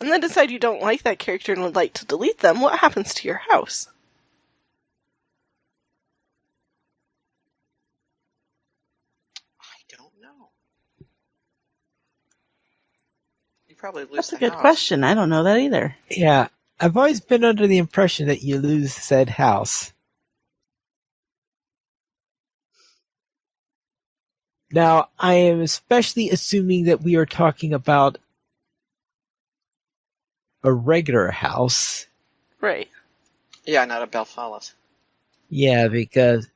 and then decide you don't like that character and would like to delete them, what happens to your house?
I don't know. You probably lose
That's a
the
good
house.
question. I don't know that either.
Yeah. I've always been under the impression that you lose said house. Now, I am especially assuming that we are talking about a regular house.
Right.
Yeah, not a Belfalis.
Yeah, because...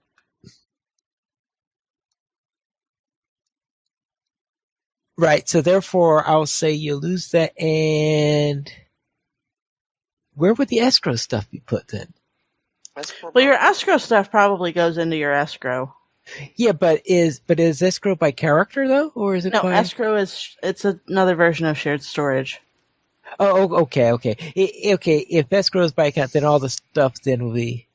Right, so therefore I'll say you lose that, and where would the escrow stuff be put then?
Well, your escrow stuff probably goes into your escrow.
Yeah, but is escrow by character though, or is it
No,
by...
escrow it's another version of shared storage.
Okay. Okay, if escrow is by account, then all the stuff then will be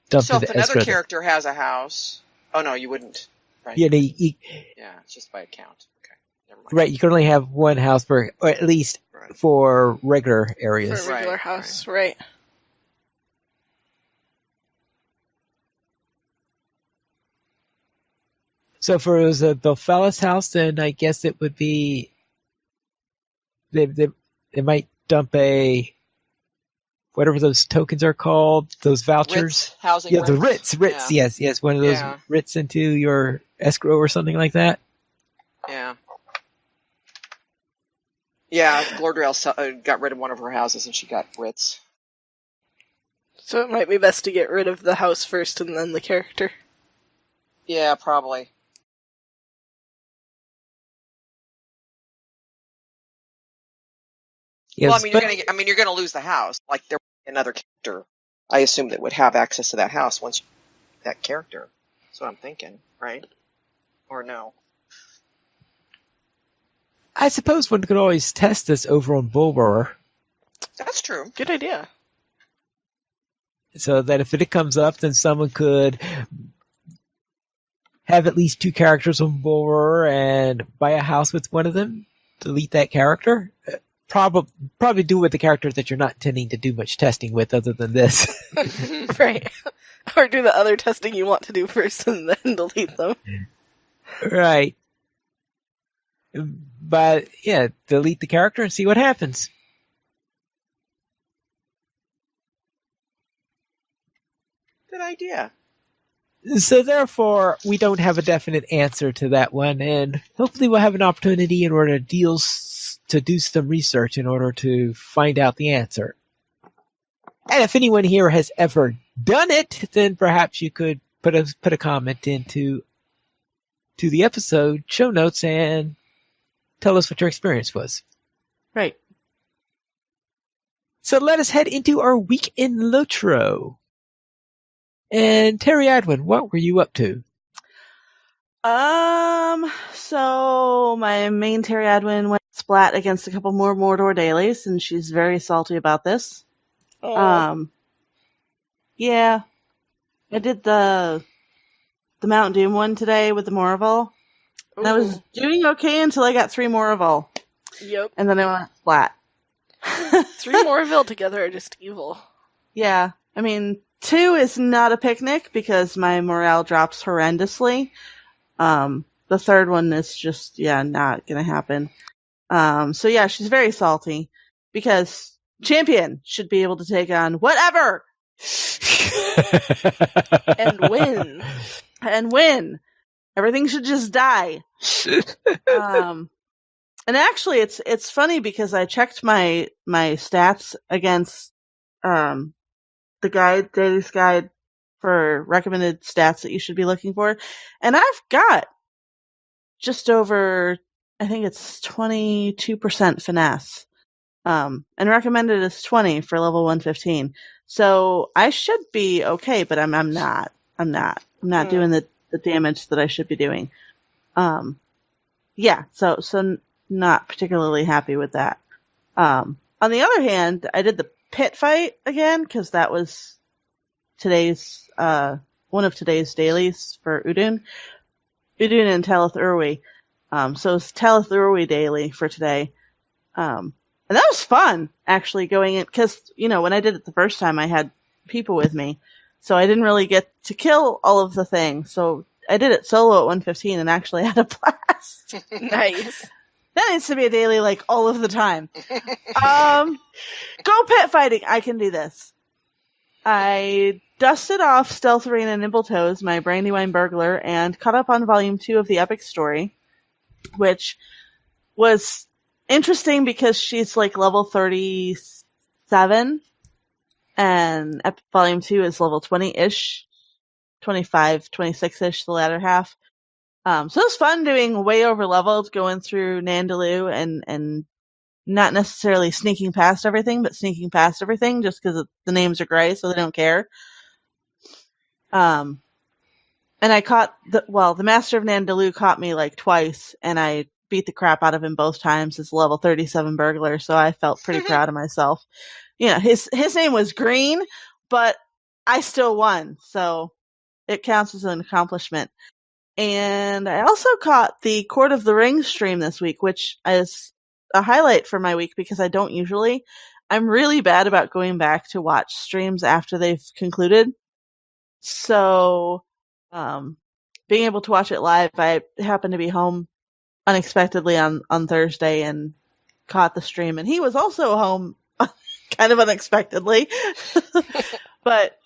dumped
So if
into
another
escrow.
character has a house, oh no, you wouldn't. Right?
Yeah,
Yeah, it's just by account. Okay, never mind.
right. You can only have one house per, or at least
Right.
for regular
For
areas.
a regular
Right,
house, right.
So if it was a Belfalis house, then I guess it would be they might dump a whatever those tokens are called, those vouchers.
Ritz, housing.
Yeah, the Ritz.
Yeah.
Yes, one of those
Yeah.
Ritz into your escrow or something like that.
Yeah. Yeah, Glordale got rid of one of her houses and she got Ritz.
So it might be best to get rid of the house first and then the character.
Yeah, probably.
Yes,
Well, I mean,
but-
you're gonna lose the house. Like there would be another character, I assume, that would have access to that house once that character. That's what I'm thinking, right? Or no?
I suppose one could always test this over on Bulwer,
That's true.
Good idea.
so that if it comes up, then someone could have at least two characters on Bulwer and buy a house with one of them, delete that character. Probably do with the characters that you're not intending to do much testing with other than this.
Right. Or do the other testing you want to do first and then delete them.
Right. But, yeah, delete the character and see what happens.
Good idea.
So therefore, we don't have a definite answer to that one, and hopefully we'll have an opportunity in order to do some research in order to find out the answer. And if anyone here has ever done it, then perhaps you could put a comment into the episode show notes and tell us what your experience was.
Right.
So let us head into our week in LOTRO. And Terry Adwin, what were you up to?
So my main Terry Adwin went splat against a couple more Mordor dailies, and she's very salty about this.
Oh.
Yeah. I did the Mount Doom one today with the Moraval. And I was doing okay until I got 3 Moraval.
Yep.
And then I went splat.
3 Morville together are just evil.
Yeah. I mean, 2 is not a picnic because my morale drops horrendously. The third one is just, not gonna happen. So yeah, she's very salty because champion should be able to take on whatever
And win.
and win. Everything should just die. And actually it's funny because I checked my stats against the Daly's guide for recommended stats that you should be looking for, and I've got just over, I think it's 22% finesse. And recommended is 20 for level 115. So I should be okay, but I'm not. I'm not doing the damage that I should be doing. Yeah, so not particularly happy with that. On the other hand, I did the pit fight again because that was today's one of today's dailies for Udun and Talith Urwi. So it's Talith Urwi daily for today. And that was fun, actually, going in, because, when I did it the first time, I had people with me, so I didn't really get to kill all of the things, so I did it solo at 115 and actually had a blast.
Nice.
That needs to be a daily, all of the time. Go pit fighting! I can do this. I dusted off Stealth Rain and Nimbletoes, my Brandywine Burglar, and caught up on Volume 2 of the Epic Story, which was interesting because she's like level 37, and Volume 2 is level 20-ish, 25, 26-ish, the latter half. So it was fun doing way over leveled, going through Nandaloo and not necessarily sneaking past everything, but sneaking past everything just because the names are gray, so they don't care. And I caught the Master of Nandaloo caught me like twice, and I beat the crap out of him both times as a level 37 burglar, so I felt pretty proud of myself. You know, his name was Green, but I still won, so it counts as an accomplishment. And I also caught the Court of the Rings stream this week, which is a highlight for my week because I don't usually. I'm really bad about going back to watch streams after they've concluded. So, being able to watch it live, I happened to be home unexpectedly on Thursday and caught the stream. And he was also home kind of unexpectedly. But,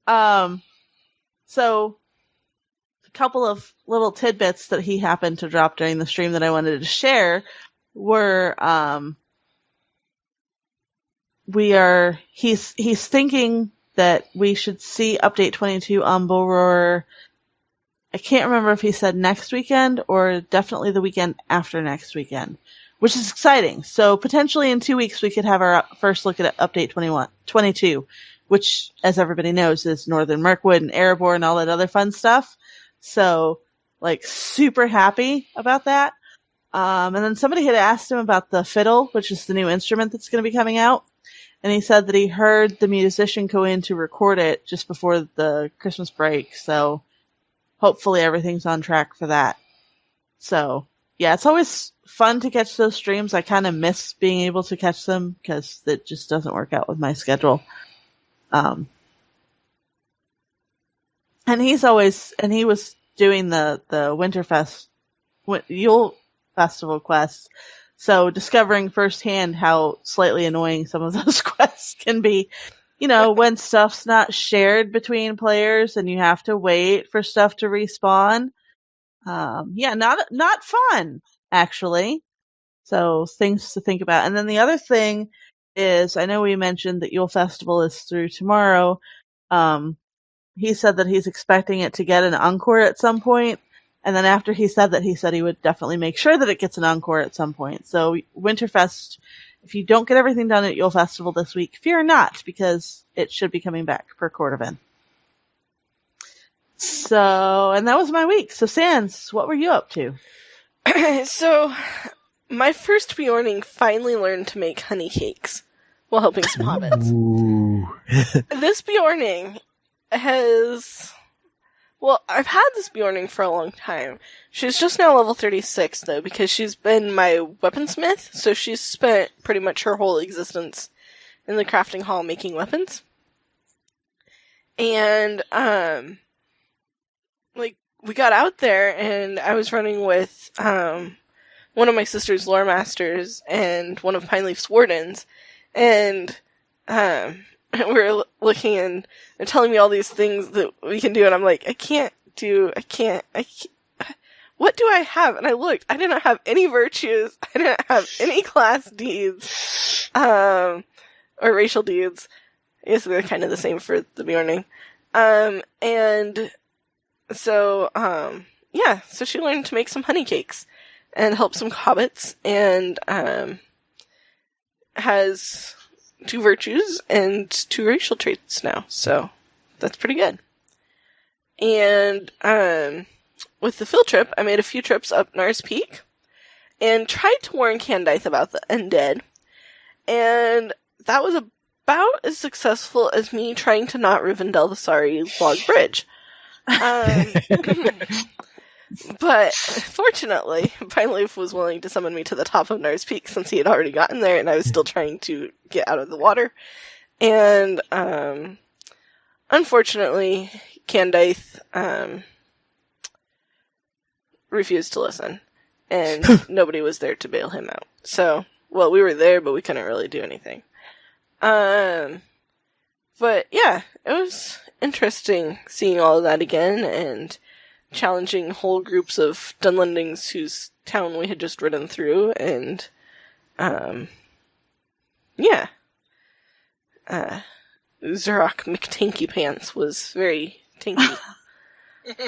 so a couple of little tidbits that he happened to drop during the stream that I wanted to share were, he's thinking that we should see Update 22 on Boror. I can't remember if he said next weekend or definitely the weekend after next weekend, which is exciting. So potentially in 2 weeks we could have our first look at Update 22, which, as everybody knows, is Northern Mirkwood and Erebor and all that other fun stuff. So, like, super happy about that. And then somebody had asked him about the fiddle, which is the new instrument that's going to be coming out. And he said that he heard the musician go in to record it just before the Christmas break. So hopefully everything's on track for that. So, yeah, it's always fun to catch those streams. I kind of miss being able to catch them because it just doesn't work out with my schedule. And he was doing the Winterfest, Yule Festival quests. So discovering firsthand how slightly annoying some of those quests can be, you know, when stuff's not shared between players and you have to wait for stuff to respawn. Yeah, not fun, actually. So things to think about. And then the other thing is, I know we mentioned that Yule Festival is through tomorrow. He said that he's expecting it to get an encore at some point. And then after he said he would definitely make sure that it gets an encore at some point. So Winterfest, if you don't get everything done at Yule Festival this week, fear not, because it should be coming back per Cordovan. So, and that was my week. So Sans, what were you up to?
So, my first Bjorning finally learned to make honey cakes while helping some hobbits.
Ooh.
This Bjorning has... Well, I've had this Bjorning for a long time. She's just now level 36, though, because she's been my weaponsmith, so she's spent pretty much her whole existence in the crafting hall making weapons. And, we got out there, and I was running with, one of my sister's lore masters and one of Pineleaf's wardens, and, we were looking and they're telling me all these things that we can do, and I'm like, I can't. What do I have? And I looked, I didn't have any virtues, I didn't have any class deeds, or racial deeds. I guess they're kind of the same for the Bjorning. And so, so she learned to make some honey cakes and help some hobbits, and, has 2 virtues and 2 racial traits now, so that's pretty good. And, with the field trip, I made a few trips up Nars Peak, and tried to warn Candaith about the undead, and that was about as successful as me trying to not Rivendell the Sorry log bridge. But fortunately, Pineleaf was willing to summon me to the top of Nars Peak since he had already gotten there, and I was still trying to get out of the water. And unfortunately, Candaith refused to listen, and nobody was there to bail him out. So, well, we were there, but we couldn't really do anything. But yeah, it was interesting seeing all of that again and challenging whole groups of Dunlendings whose town we had just ridden through, and yeah. Zurok McTanky Pants was very tanky,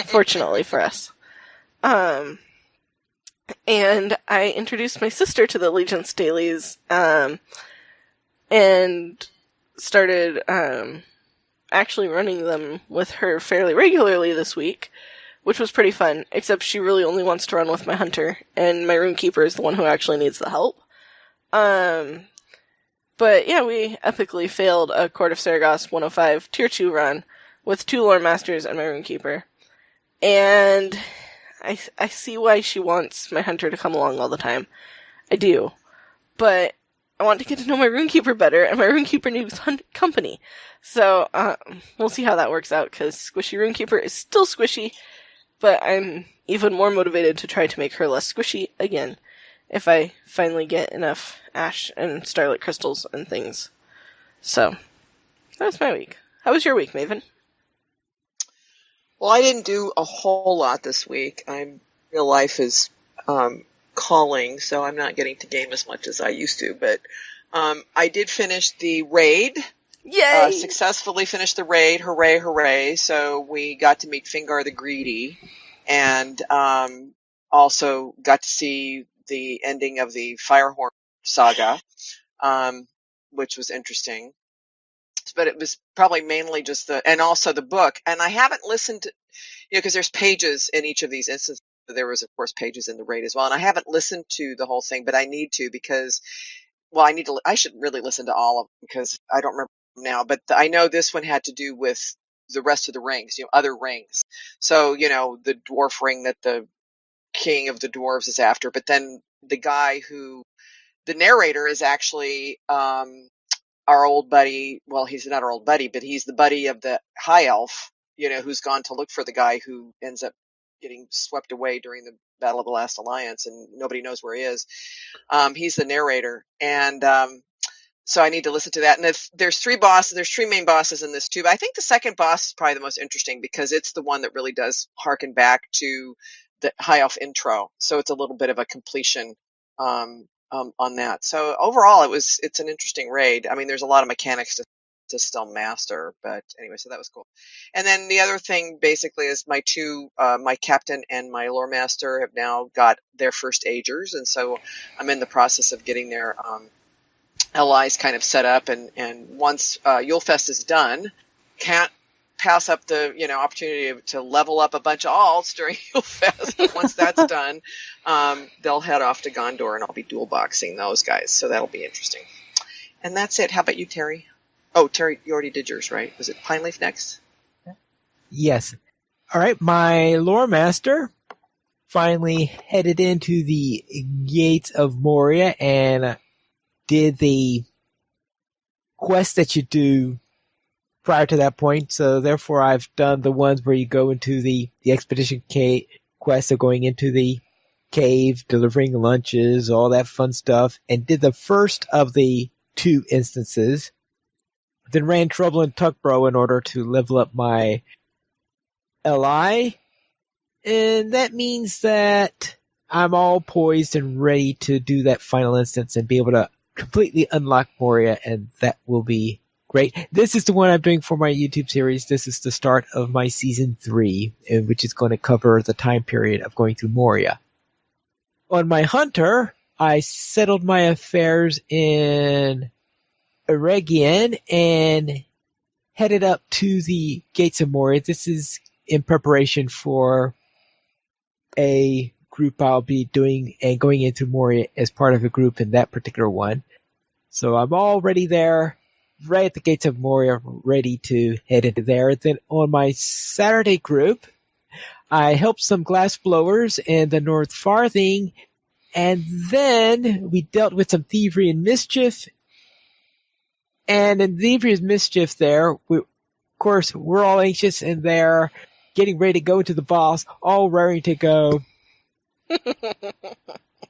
fortunately for us. And I introduced my sister to the Allegiance Dailies, and started actually running them with her fairly regularly this week, which was pretty fun, except she really only wants to run with my hunter, and my Runekeeper is the one who actually needs the help. But yeah, we epically failed a Court of Saragos 105 Tier 2 run with 2 Lore Masters and my Runekeeper. And I see why she wants my hunter to come along all the time. I do. But I want to get to know my Runekeeper better, and my Runekeeper needs company. So, we'll see how that works out, because Squishy Runekeeper is still squishy, but I'm even more motivated to try to make her less squishy again, if I finally get enough Ash and Starlight Crystals and things. So, that was my week. How was your week, Maven?
Well, I didn't do a whole lot this week. Real life is calling, so I'm not getting to game as much as I used to. But I did finish the raid.
Yay!
Successfully finished the raid. Hooray, hooray. So we got to meet Fingar the Greedy, and also got to see the ending of the Firehorn saga, which was interesting. But it was probably mainly just and also the book. And I haven't listened to, because there's pages in each of these instances. There was, of course, pages in the raid as well. And I haven't listened to the whole thing, but I need to, because, well, I should really listen to all of them, because I don't remember now. But I know this one had to do with the rest of the rings, other rings. So, the dwarf ring that the king of the dwarves is after. But then the narrator is actually, our old buddy, well, he's not our old buddy, but he's the buddy of the high elf, who's gone to look for the guy who ends up getting swept away during the Battle of the Last Alliance, and nobody knows where he is. He's the narrator, and so I need to listen to that. And there's 3 main bosses in this too, but I think the second boss is probably the most interesting, because it's the one that really does harken back to the high elf intro, so it's a little bit of a completion on that. So overall, it's an interesting raid. I mean, there's a lot of mechanics to still master, but anyway, so that was cool. And then the other thing basically is my captain and my lore master have now got their first agers, and so I'm in the process of getting their allies kind of set up, and once Yulefest is done, can't pass up the opportunity to level up a bunch of alts during Yulefest. Once that's done, they'll head off to Gondor, and I'll be dual boxing those guys, so that'll be interesting. And that's it. How about you, Terry? Oh, Terry, you already did yours, right? Was it Pine Leaf next?
Yes. All right, my lore master finally headed into the gates of Moria and did the quest that you do prior to that point. So therefore, I've done the ones where you go into the expedition quest of going into the cave, delivering lunches, all that fun stuff, and did the first of the 2 instances. Then ran trouble in Tuckbro in order to level up my LI. And that means that I'm all poised and ready to do that final instance and be able to completely unlock Moria, and that will be great. This is the one I'm doing for my YouTube series. This is the start of my season 3, which is going to cover the time period of going through Moria. On my hunter, I settled my affairs in Eregion and headed up to the gates of Moria. This is in preparation for a group I'll be doing and going into Moria as part of a group in that particular one. So I'm already there, right at the gates of Moria, ready to head into there. Then on my Saturday group, I helped some glass blowers in the North Farthing, and then we dealt with some thievery and mischief. And in thievery and mischief there, of course, we're all anxious in there, getting ready to go to the boss, all raring to go.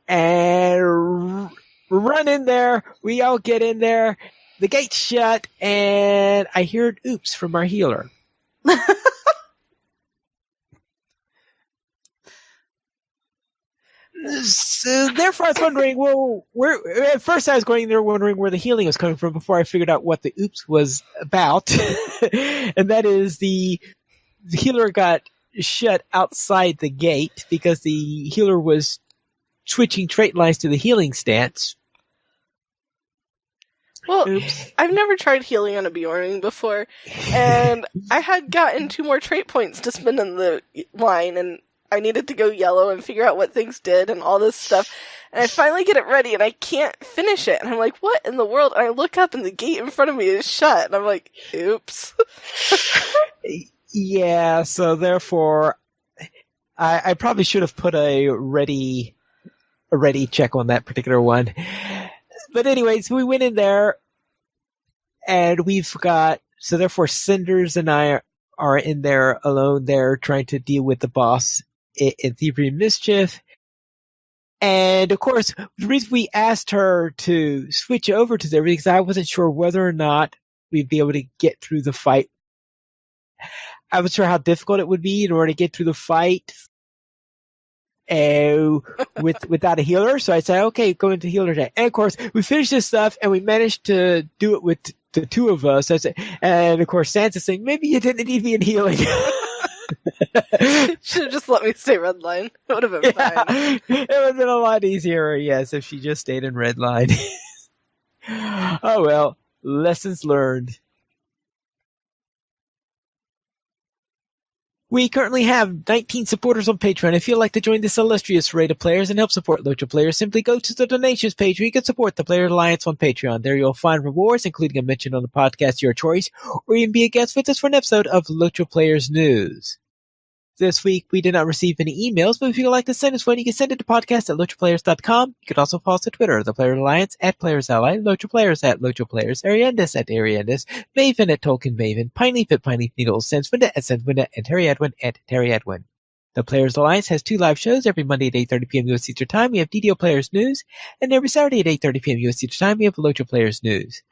And run in there. We all get in there, the gate's shut, and I hear an oops from our healer. So therefore, I was wondering, well, at first I was going there wondering where the healing was coming from before I figured out what the oops was about. And that is the healer got shut outside the gate because the healer was switching trait lines to the healing stance.
Well,
Oops.
I've never tried healing on a Bjorn before, and I had gotten 2 more trait points to spend in the line, and I needed to go yellow and figure out what things did and all this stuff. And I finally get it ready, and I can't finish it. And I'm like, what in the world? And I look up, and the gate in front of me is shut. And I'm like, oops.
Yeah, so therefore, I probably should have put a ready check on that particular one. But anyways, we went in there, and so therefore Cinders and I are in there alone there trying to deal with the boss in Thievery and Mischief. And of course, the reason we asked her to switch over to there because I wasn't sure whether or not we'd be able to get through the fight. I wasn't sure how difficult it would be in order to get through the fight without a healer. So I said, okay, go into healer check. And of course, we finished this stuff and we managed to do it with the 2 of us. And of course, Sansa's saying, maybe you didn't need me in healing.
Should have just let me stay red line. It would have been fine.
It would have been a lot easier, yes, if she just stayed in red line. Oh well, lessons learned. We currently have 19 supporters on Patreon. If you'd like to join this illustrious array of players and help support LOTRO players, simply go to the donations page where you can support the Player Alliance on Patreon. There you'll find rewards, including a mention on the podcast, your choice, or even be a guest with us for an episode of LOTRO Players News. This week, we did not receive any emails, but if you'd like to send us one, you can send it to podcast@LOTROplayers.com. You can also follow us on Twitter, the Player Alliance @PlayersAlly, LOTRO Players @LOTROPlayers, Ariandis @Ariandis, Maven @Tolkien Maven, Pineleaf @Pineleaf Needles, Senswinda @Senswinda, and Terry Edwin @Terry Edwin. The Players Alliance has 2 live shows every Monday at 8:30 p.m. U.S. Eastern Time. We have DDO Players News, and every Saturday at 8:30 p.m. U.S. Eastern Time, we have LOTRO Players News.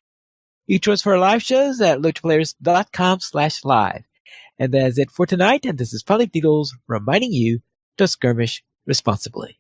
You can join us for our live shows at LOTROplayers.com/live. And that's it for tonight, and this is Pineleaf Needles reminding you to skirmish responsibly.